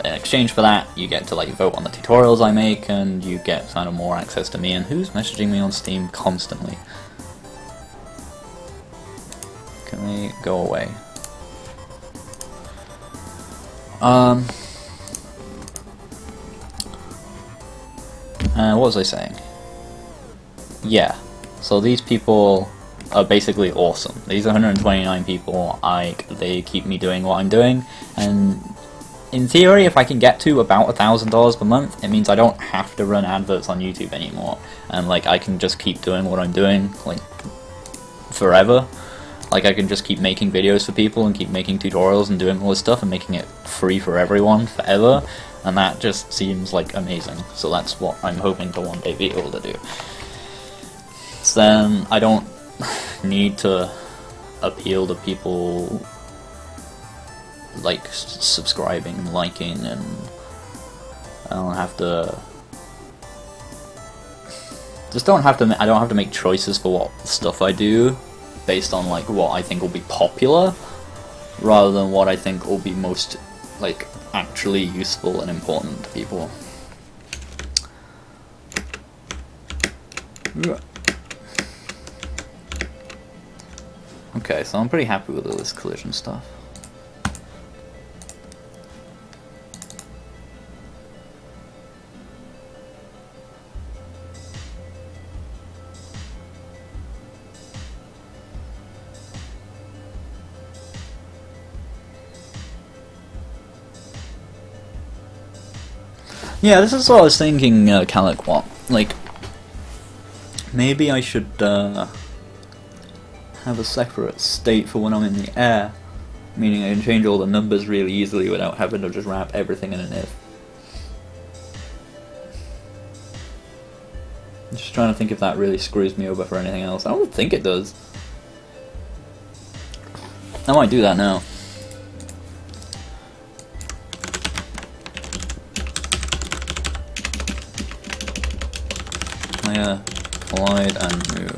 in exchange for that, you get to, like, vote on the tutorials I make, and you get kind of more access to me. And who's messaging me on Steam constantly? Can they go away? What was I saying? Yeah, so these people are basically awesome. These 129 people, they keep me doing what I'm doing, and in theory, if I can get to about $1,000 per month, it means I don't have to run adverts on YouTube anymore, and, like, I can just keep doing what I'm doing, like, forever. Like, I can just keep making videos for people and keep making tutorials and doing all this stuff and making it free for everyone forever, and that just seems, like, amazing. So that's what I'm hoping to one day be able to do. So then I don't need to appeal to people, like, subscribing, liking, and I don't have to I don't have to make choices for what stuff I do based on, like, what I think will be popular, rather than what I think will be most, like, actually useful and important to people. Okay, so I'm pretty happy with all this collision stuff. Yeah, this is what I was thinking, Calic, like, maybe I should have a separate state for when I'm in the air, meaning I can change all the numbers really easily without having to just wrap everything in an if. I'm just trying to think if that really screws me over for anything else. I don't think it does. I might do that now. Collide and move.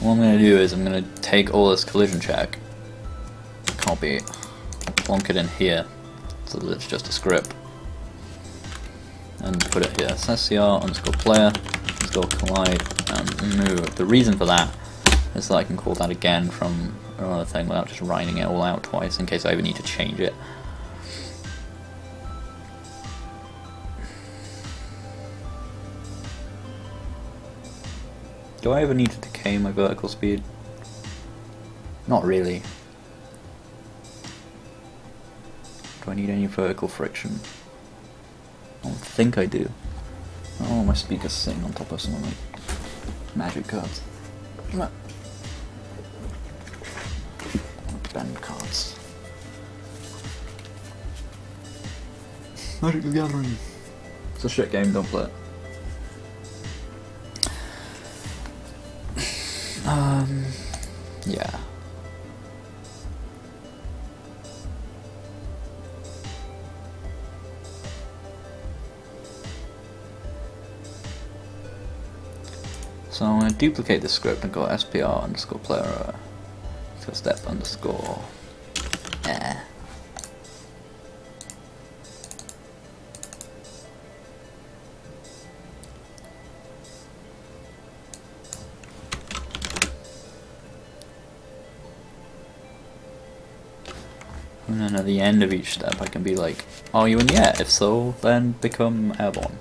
What I'm going to do is I'm going to take all this collision check, copy, plonk it in here, so that it's just a script, and put it here. SCR underscore player underscore collide and move. The reason for that is that I can call that again from another thing without just writing it all out twice in case I ever need to change it. Do I ever need to decay my vertical speed? Not really. Do I need any vertical friction? I don't think I do. Oh, my speaker's sitting on top of some of my magic cards. Bend cards. Magic the Gathering. It's a shit game, don't play it. Yeah. So I'm going to duplicate the script and go SPR underscore player to step underscore. And then at the end of each step I can be like, are you in the air? If so, then become airborne.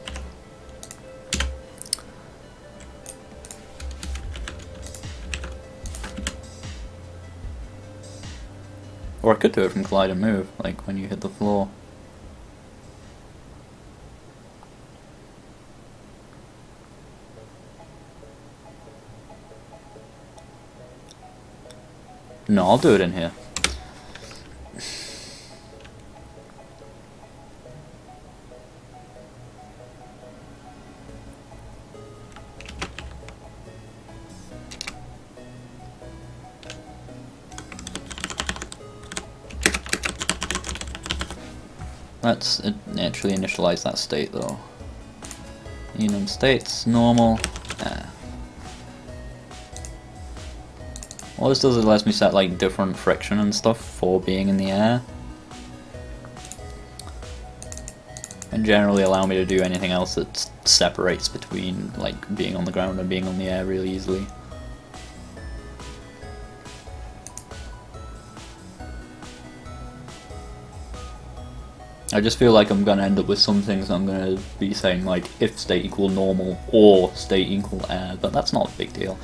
Or I could do it from glide and move, like when you hit the floor. No, I'll do it in here. Let's actually initialize that state though. Enum states, normal. All this does is lets me set like different friction and stuff for being in the air. And generally allow me to do anything else that separates between like being on the ground and being on the air really easily. I just feel like I'm going to end up with some things I'm going to be saying like if state equal normal or state equal air, but that's not a big deal.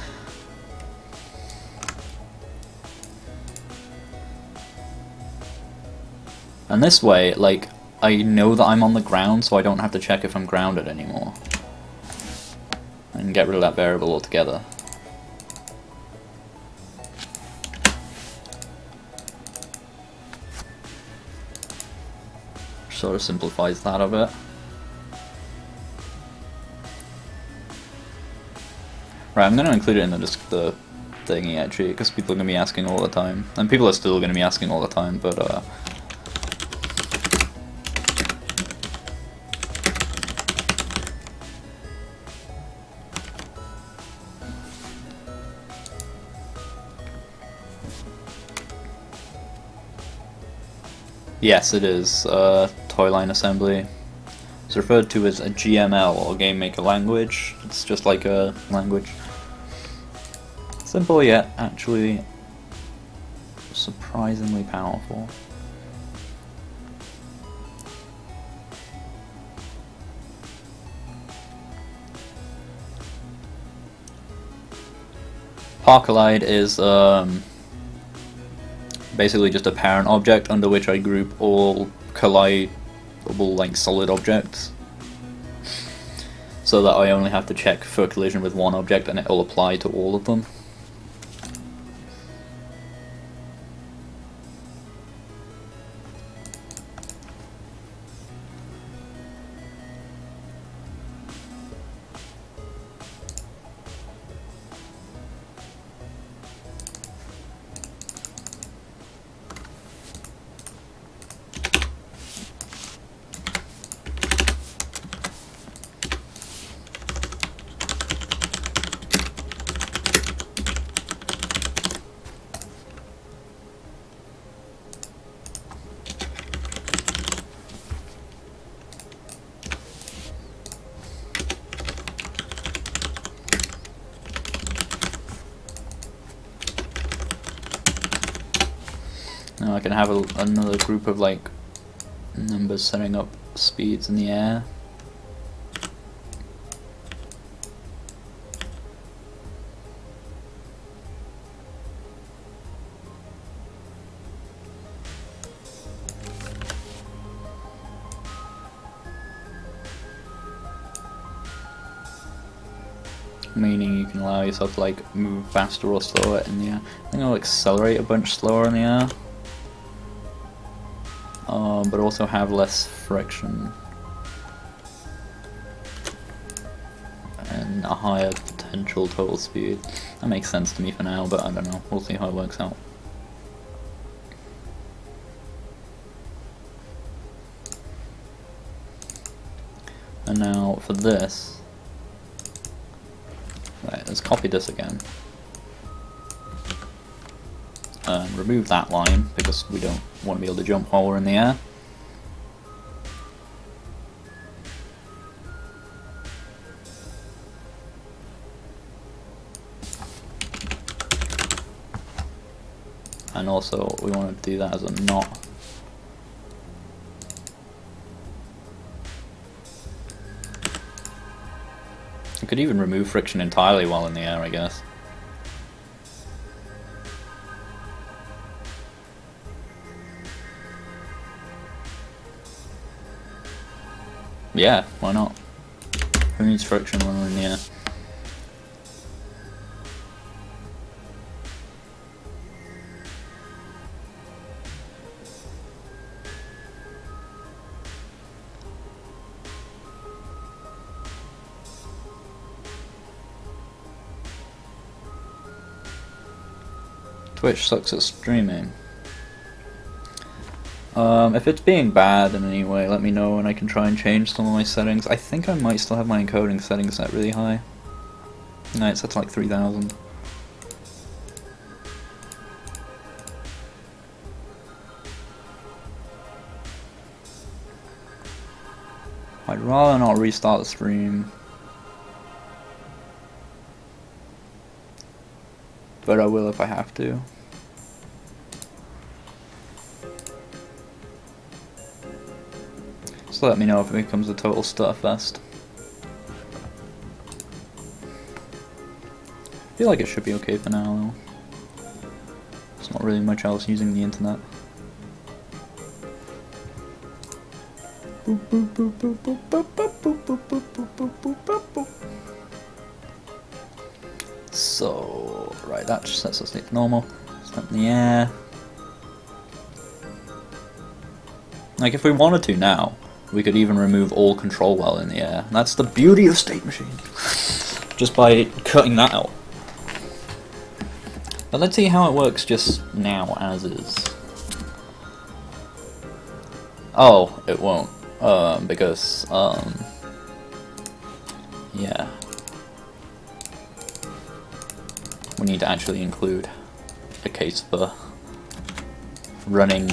And this way, like, I know that I'm on the ground, so I don't have to check if I'm grounded anymore. I can get rid of that variable altogether. Sort of simplifies that a bit. Right, I'm going to include it in the thingy actually, because people are going to be asking all the time. And people are still going to be asking all the time, but yes, it is. Toy line assembly. It's referred to as a GML or GameMaker language. It's just like a language. Simple yet actually surprisingly powerful. Parkolide is basically just a parent object under which I group all collidable like solid objects, so that I only have to check for collision with one object and it will apply to all of them. Now I can have another group of like numbers setting up speeds in the air. Meaning you can allow yourself to like move faster or slower in the air. I think I'll accelerate a bunch slower in the air. But also have less friction and a higher potential total speed. That makes sense to me for now, but I don't know. We'll see how it works out. And now for this, Right, let's copy this again. Remove that line, because we don't want to be able to jump while we're in the air. And also, we want to do that as a knot. You could even remove friction entirely while in the air, I guess. Yeah, why not? Who needs friction when we're in the air? Twitch sucks at streaming. If it's being bad in any way, let me know and I can try and change some of my settings. I think I might still have my encoding settings set really high. No, it's set to like 3000. I'd rather not restart the stream. But I will if I have to. So let me know if it becomes a total stutterfest. I feel like it should be okay for now though. There's not really much else using the internet. So, right, that just sets us to normal. Step in the air. Like, if we wanted to now, we could even remove all control while in the air. And that's the beauty of State Machine. Just by cutting that out. But let's see how it works just now, as is. Oh, it won't. Because, yeah. We need to actually include a case for running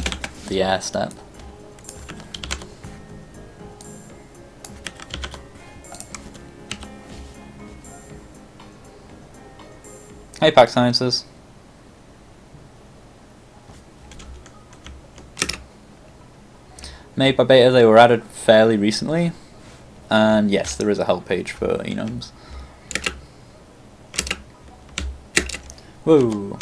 the air step. Hey, Pack Sciences. Made by Beta, they were added fairly recently, and yes, there is a help page for enums. Whoa!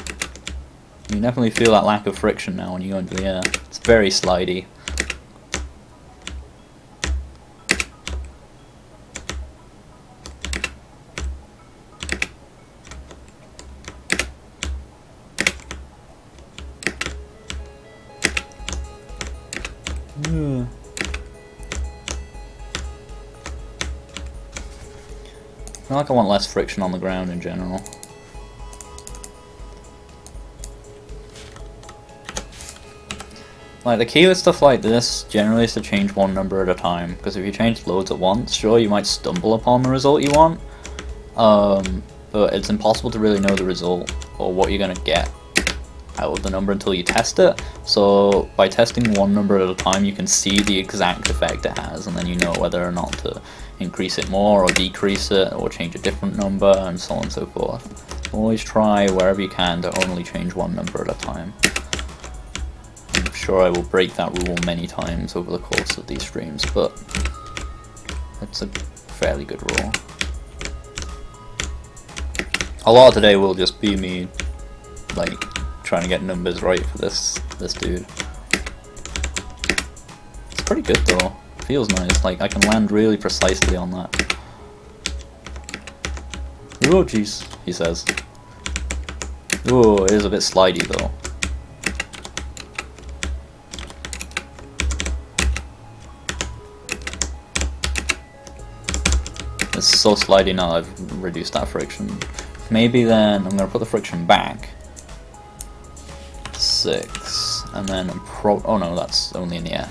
You definitely feel that lack of friction now when you go into the air. It's very slidey. I feel like I want less friction on the ground in general. Like, the key with stuff like this generally is to change one number at a time, because if you change loads at once, sure, you might stumble upon the result you want, but it's impossible to really know the result or what you're going to get out of the number until you test it. So by testing one number at a time, you can see the exact effect it has, and then you know whether or not to increase it more or decrease it or change a different number, and so on and so forth. Always try wherever you can to only change one number at a time. I'm sure I will break that rule many times over the course of these streams, but it's a fairly good rule. A lot of today will just be me, like, trying to get numbers right for this dude. It's pretty good though. Feels nice. Like, I can land really precisely on that. Oh jeez, he says. Oh, it is a bit slidey though. It's so slidey now that I've reduced that friction. Maybe then I'm going to put the friction back. 6. And then oh no, that's only in the air.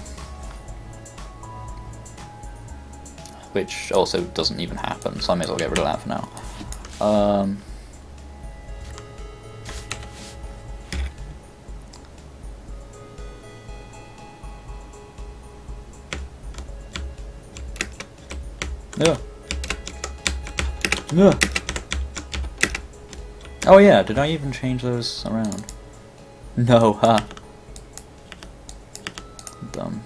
Which also doesn't even happen, so I may as well get rid of that for now. Yeah. Yeah. Oh yeah, did I even change those around? No, huh? Dumb.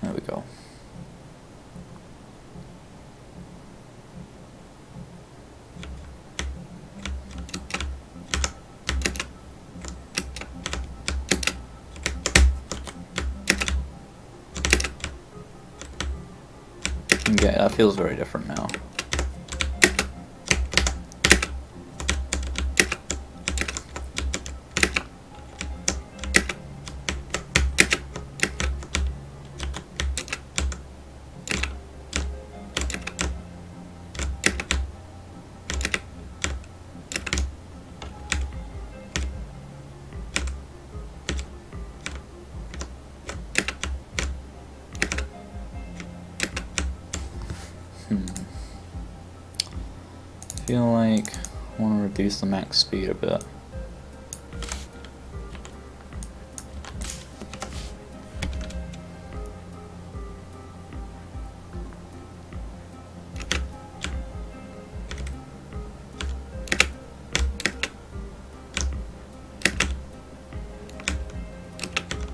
There we go. Okay, that feels very different now. I feel like I want to reduce the max speed a bit.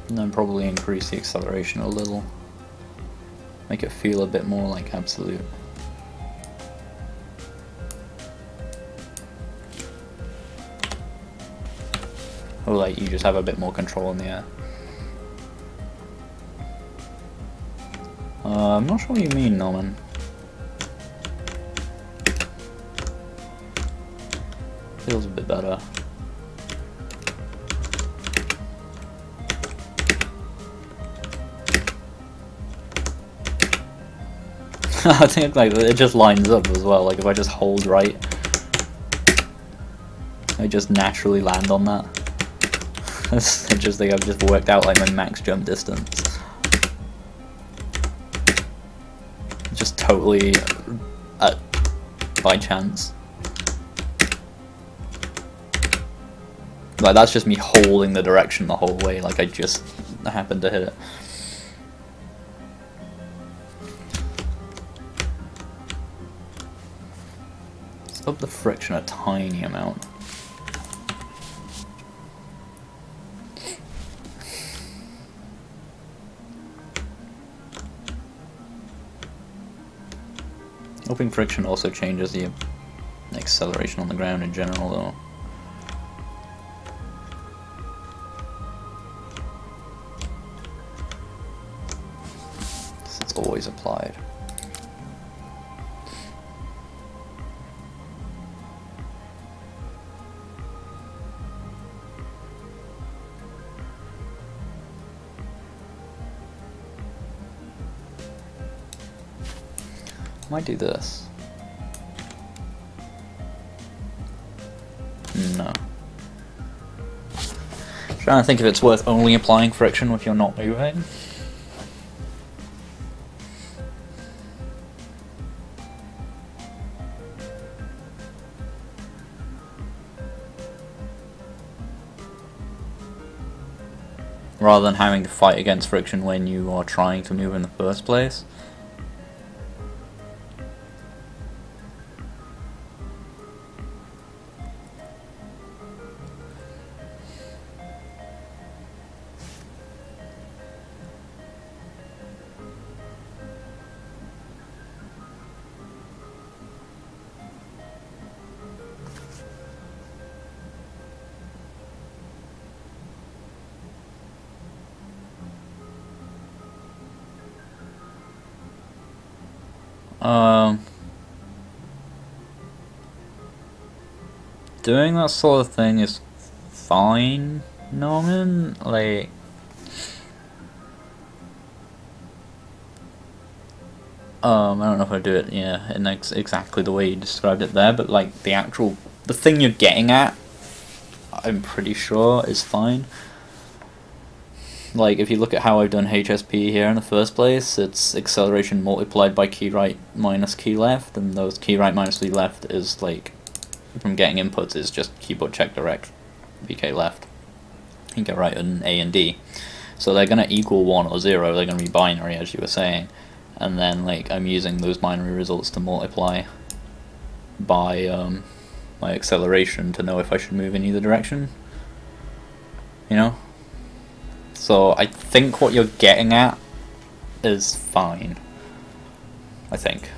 And then probably increase the acceleration a little. Make it feel a bit more like absolute. Or like you just have a bit more control in the air. I'm not sure what you mean, Norman. Feels a bit better. I think like it just lines up as well. Like if I just hold right, I just naturally land on that. I just think I've just worked out like my max jump distance. Just totally by chance. Like that's just me holding the direction the whole way. Like I just happened to hit it. Let's up the friction a tiny amount. Upping friction also changes the acceleration on the ground in general though. It's always applied. Might do this. No. Trying to think if it's worth only applying friction if you're not moving. Rather than having to fight against friction when you are trying to move in the first place. Doing that sort of thing is fine, Norman. Like, I don't know if I do it, yeah, in exactly the way you described it there, but like the thing you're getting at, I'm pretty sure is fine. like, if you look at how I've done HSP here in the first place, it's acceleration multiplied by key right minus key left, and those key right minus key left is, like, from getting inputs is just keyboard check direct, VK left. You get right in A and D. So they're going to equal 1 or 0, they're going to be binary, as you were saying. And then, like, I'm using those binary results to multiply by my acceleration to know if I should move in either direction. You know? So I think what you're getting at is fine. I think.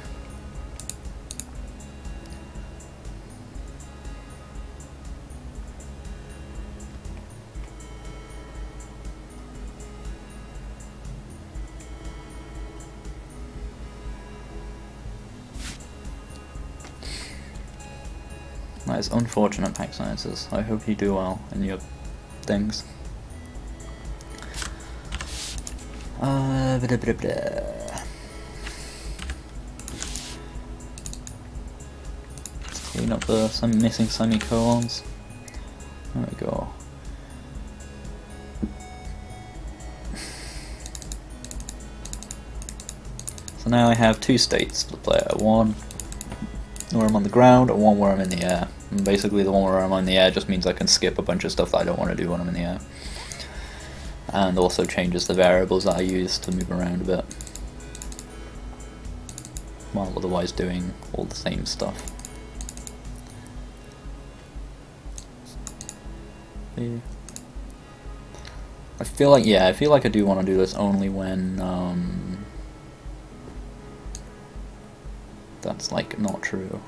That is unfortunate, Pack Sciences. I hope you do well in your things. Let's clean up the missing semicolons. There we go. So now I have two states to play at. One where I'm on the ground and one where I'm in the air. And basically the one where I'm in the air just means I can skip a bunch of stuff that I don't want to do when I'm in the air. And also changes the variables that I use to move around a bit, while otherwise doing all the same stuff. Yeah. I feel like I do want to do this only when that's like not true.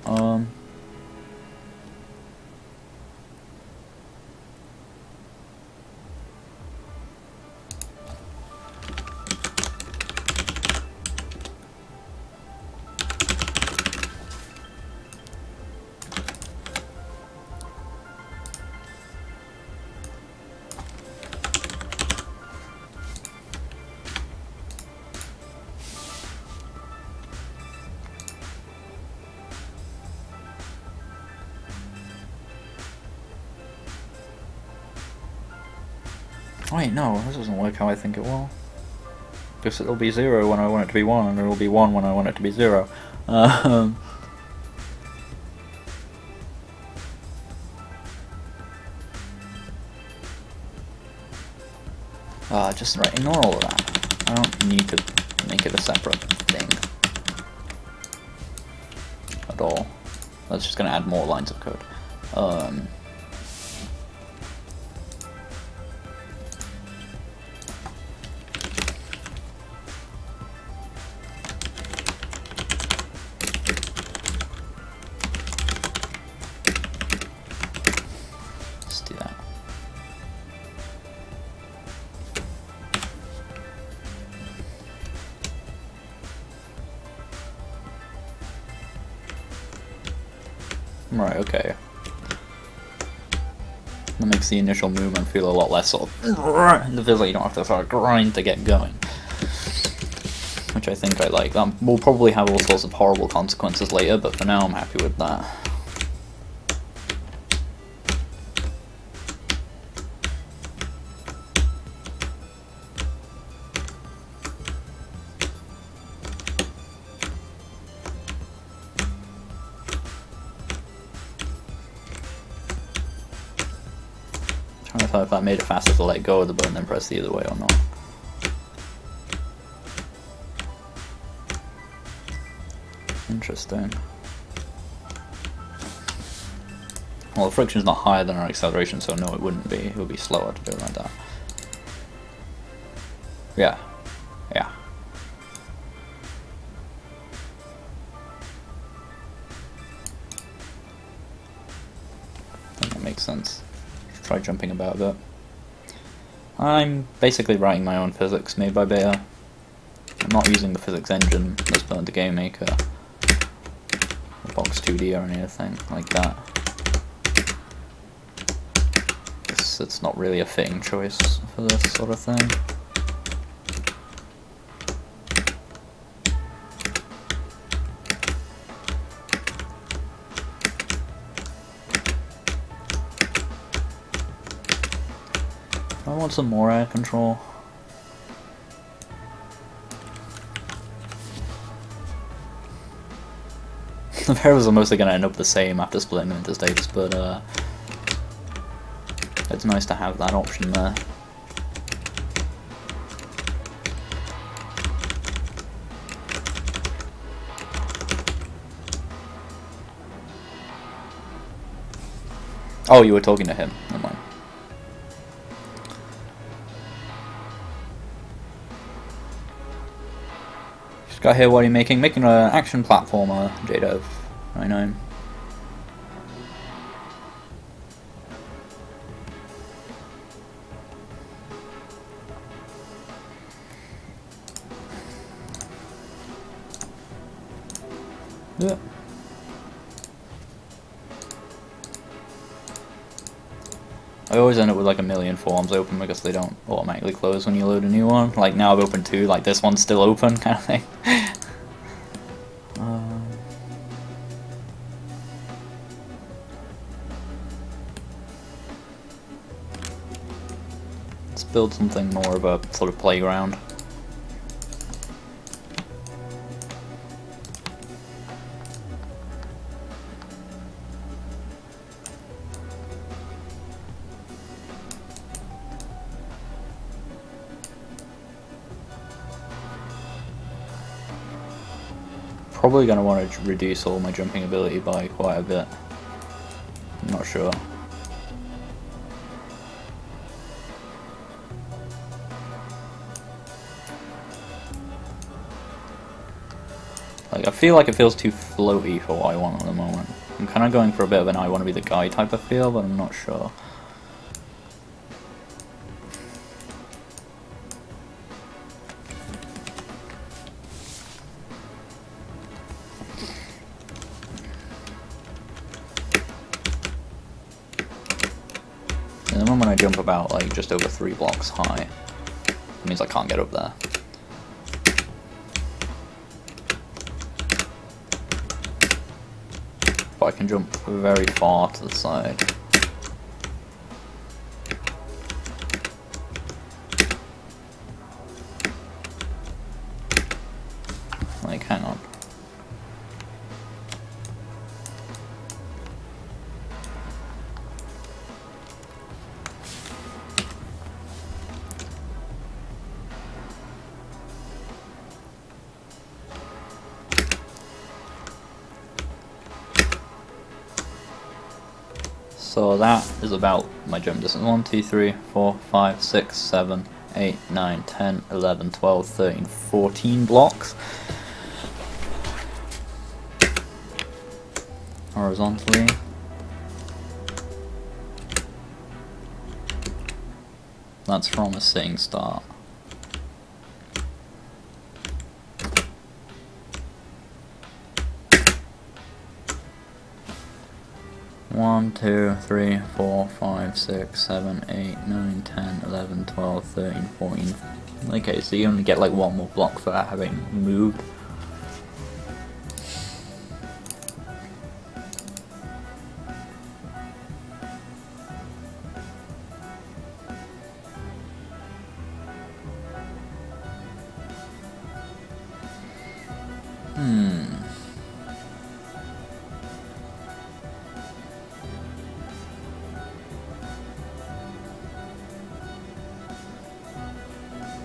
Wait, no, this doesn't work how I think it will. Because it'll be 0 when I want it to be 1, and it'll be 1 when I want it to be 0. Just right, ignore all of that. I don't need to make it a separate thing at all. That's just going to add more lines of code. Let's do that. Right, okay. That makes the initial movement feel a lot less sort of... It feels like you don't have to sort of grind to get going. Which I think I like. That will probably have all sorts of horrible consequences later, but for now I'm happy with that. I thought if that made it faster to let go of the button and press the other way or not. Interesting. Well, the friction's not higher than our acceleration, so no, it wouldn't be. It would be slower to do it like that. Yeah. Yeah. I think that makes sense. Try jumping about a bit. I'm basically writing my own physics made by Beta. I'm not using the physics engine that's built into GameMaker, or Box 2D or anything like that. It's not really a fitting choice for this sort of thing. I want some more air control. The variables are mostly going to end up the same after splitting them into states, but it's nice to have that option there. Oh, you were talking to him. Never mind. Just got here, what are you making? Making an action platformer, JDev. I know. Yeah. I always end up with like a million forms open because they don't automatically close when you load a new one. Like now I've opened 2, like this one's still open kind of thing. Let's build something more of a sort of playground. Probably going to want to reduce all my jumping ability by quite a bit. I'm not sure. Like, I feel like it feels too floaty for what I want at the moment. I'm kind of going for a bit of an I want to be the guy type of feel, but I'm not sure. And the moment I jump about like just over 3 blocks high, it means I can't get up there. But I can jump very far to the side. Like, hang on. So that is about my jump distance. 1, 2, 3, 4, 5, 6, 7, 8, 9, 10, 11, 12, 13, 14 blocks. Horizontally. That's from a sitting start. One, 2, 3, 4, 5, 6, 7, 8, 9, 10, 11, 12, 13, 14. Okay, so you only get like 1 more block for that having moved.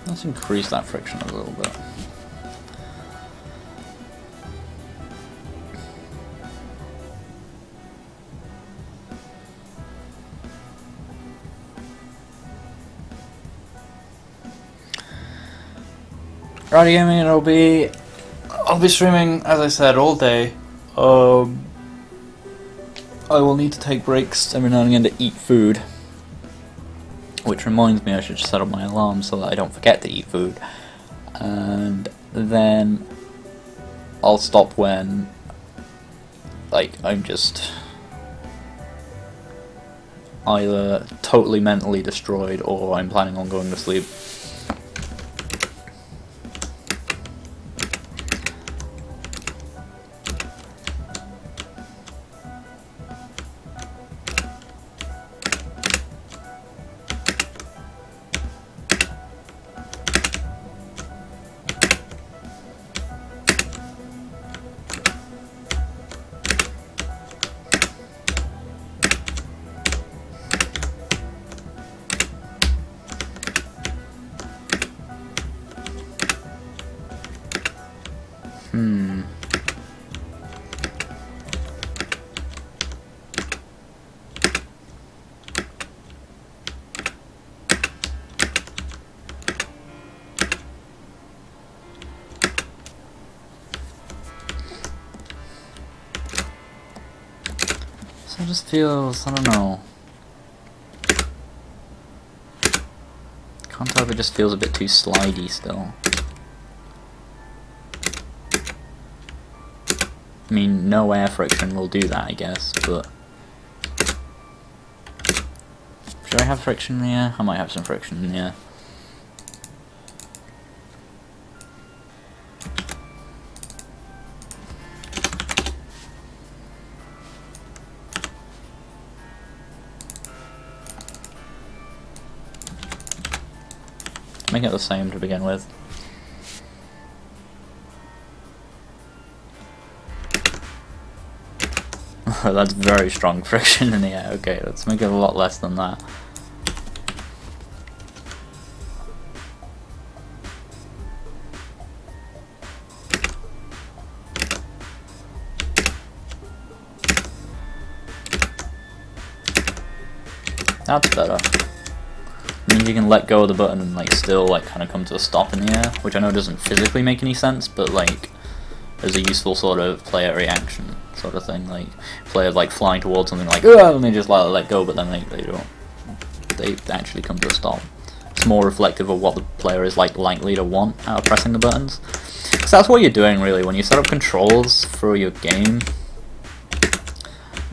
Let's increase that friction a little bit. Righty gaming, I'll be streaming, as I said, all day. I will need to take breaks every now and again to eat food. Which reminds me I should set up my alarm so that I don't forget to eat food. And then I'll stop when, like, I'm just either totally mentally destroyed or I'm planning on going to sleep. So it just feels, I don't know. Can't tell if it just feels a bit too slidey still. I mean, no air friction will do that, I guess, but... Should I have friction in the air? I might have some friction in the air. Make it the same to begin with. That's very strong friction in the air. Okay, let's make it a lot less than that. That's better. Means you can let go of the button and like still like kind of come to a stop in the air, which I know doesn't physically make any sense, but like as a useful sort of player reaction sort of thing. Like players like flying towards something like and they just let go, but then they don't. They actually come to a stop. It's more reflective of what the player is like likely to want out of pressing the buttons. So that's what you're doing really when you set up controls for your game.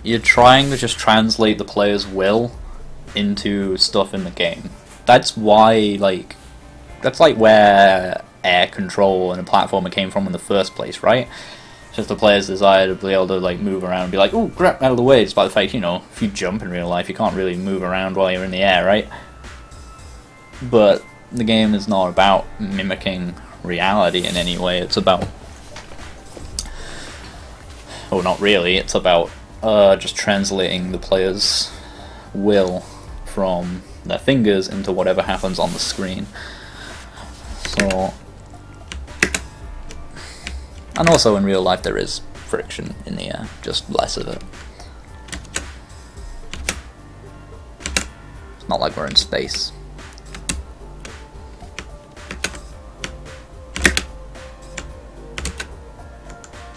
You're trying to just translate the player's will into stuff in the game. That's why, like, that's like where air control and a platformer came from in the first place, right? It's just the player's desire to be able to like move around and be like, oh crap, out of the way, despite the fact, you know, if you jump in real life you can't really move around while you're in the air, right? But the game is not about mimicking reality in any way. It's about, well, not really, it's about just translating the player's will from their fingers into whatever happens on the screen. So, and also in real life there is friction in the air, just less of it. It's not like we're in space.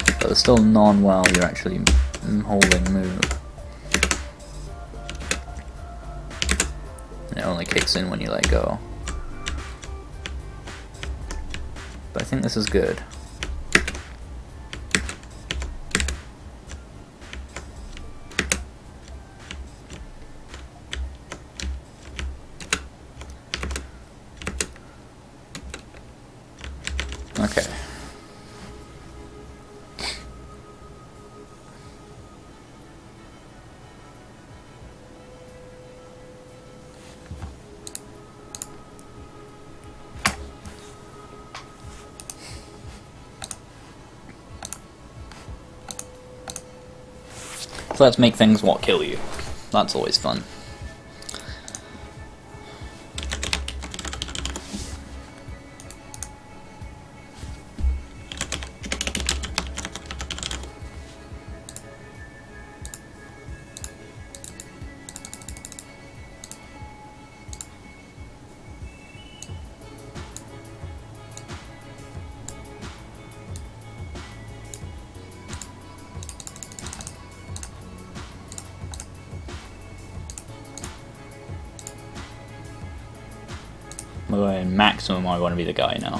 But there's still none while you're actually holding move. It only kicks in when you let go. But I think this is good. Okay. So let's make things what kill you. That's always fun. Maximum, I want to be the guy now.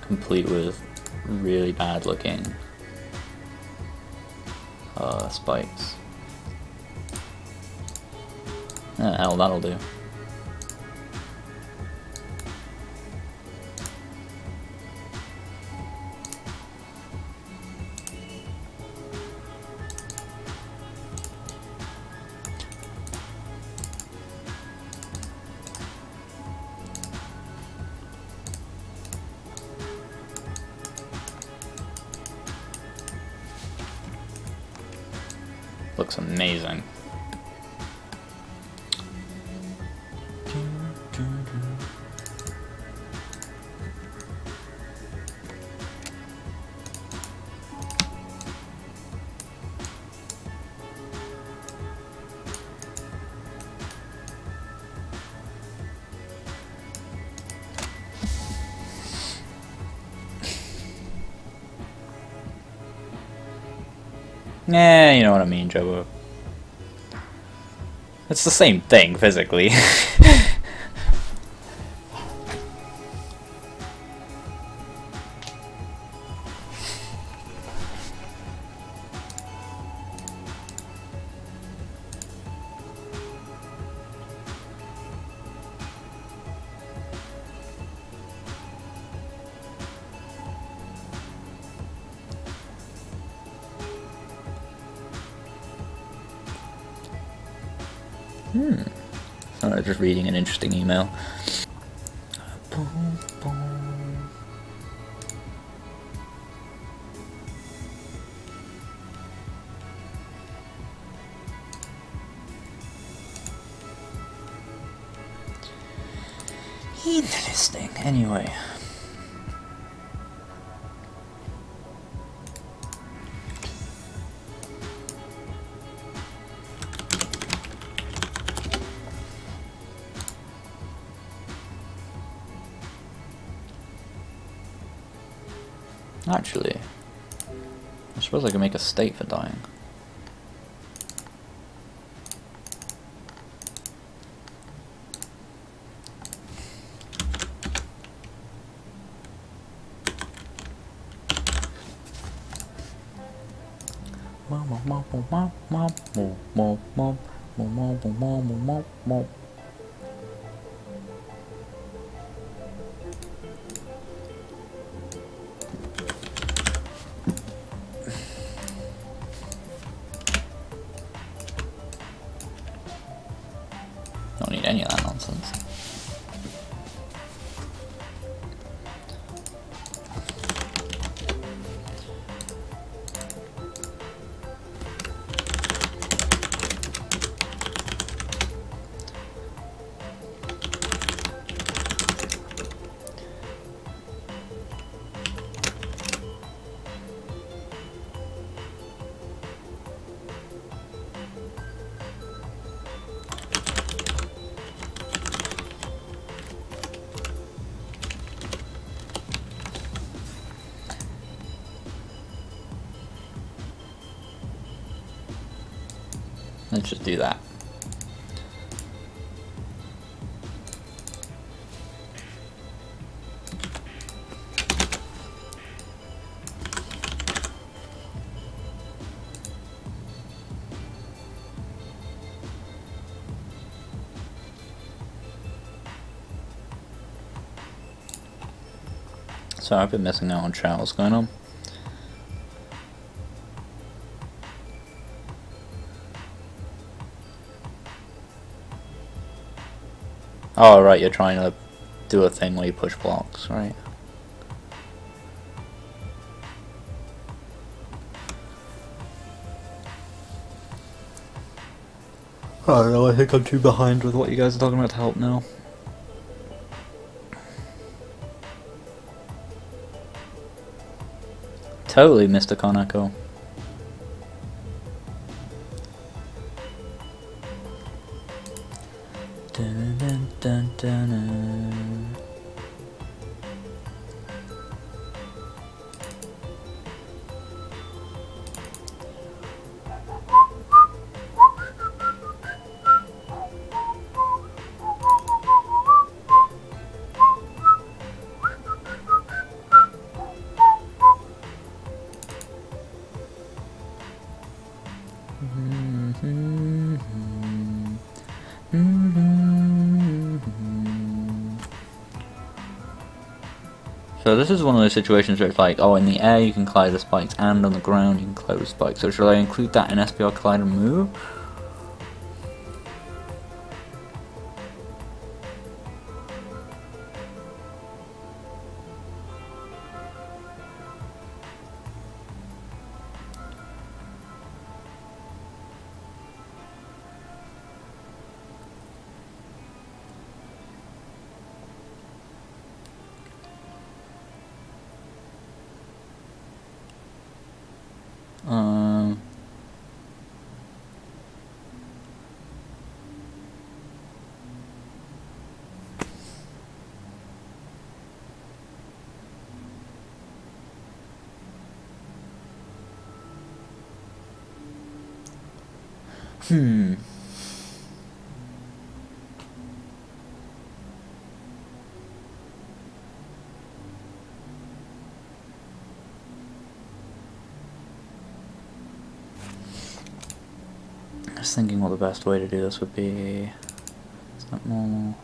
Complete with really bad looking spikes. Hell, that'll do. Looks amazing. Yeah, you know what I mean, Jobo. It's the same thing, physically. Sorry, just reading an interesting email. Interesting. Anyway. Actually, I suppose I can make a state for dying. Don't need any of that nonsense. Let's just do that. So I've been missing out on chat. What's going on? Oh, right, you're trying to do a thing where you push blocks, right? Oh no, I think I'm too behind with what you guys are talking about to help now. Totally, Mr. Konako. Dun, dun, dun, dun, dun. So this is one of those situations where it's like, oh, in the air you can collide the spikes, and on the ground you can collide the spikes. So should I include that in SPR Collider move? I was thinking what the best way to do this would be. It's not normal.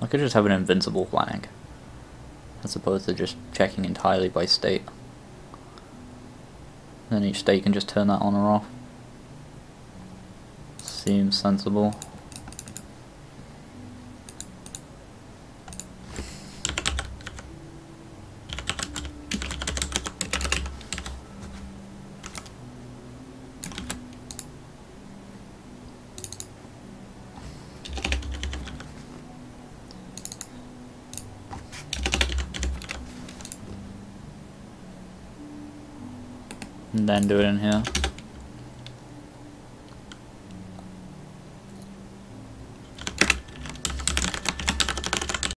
I could just have an invincible flag, as opposed to just checking entirely by state. Then each state can just turn that on or off. Seems sensible. And then do it in here.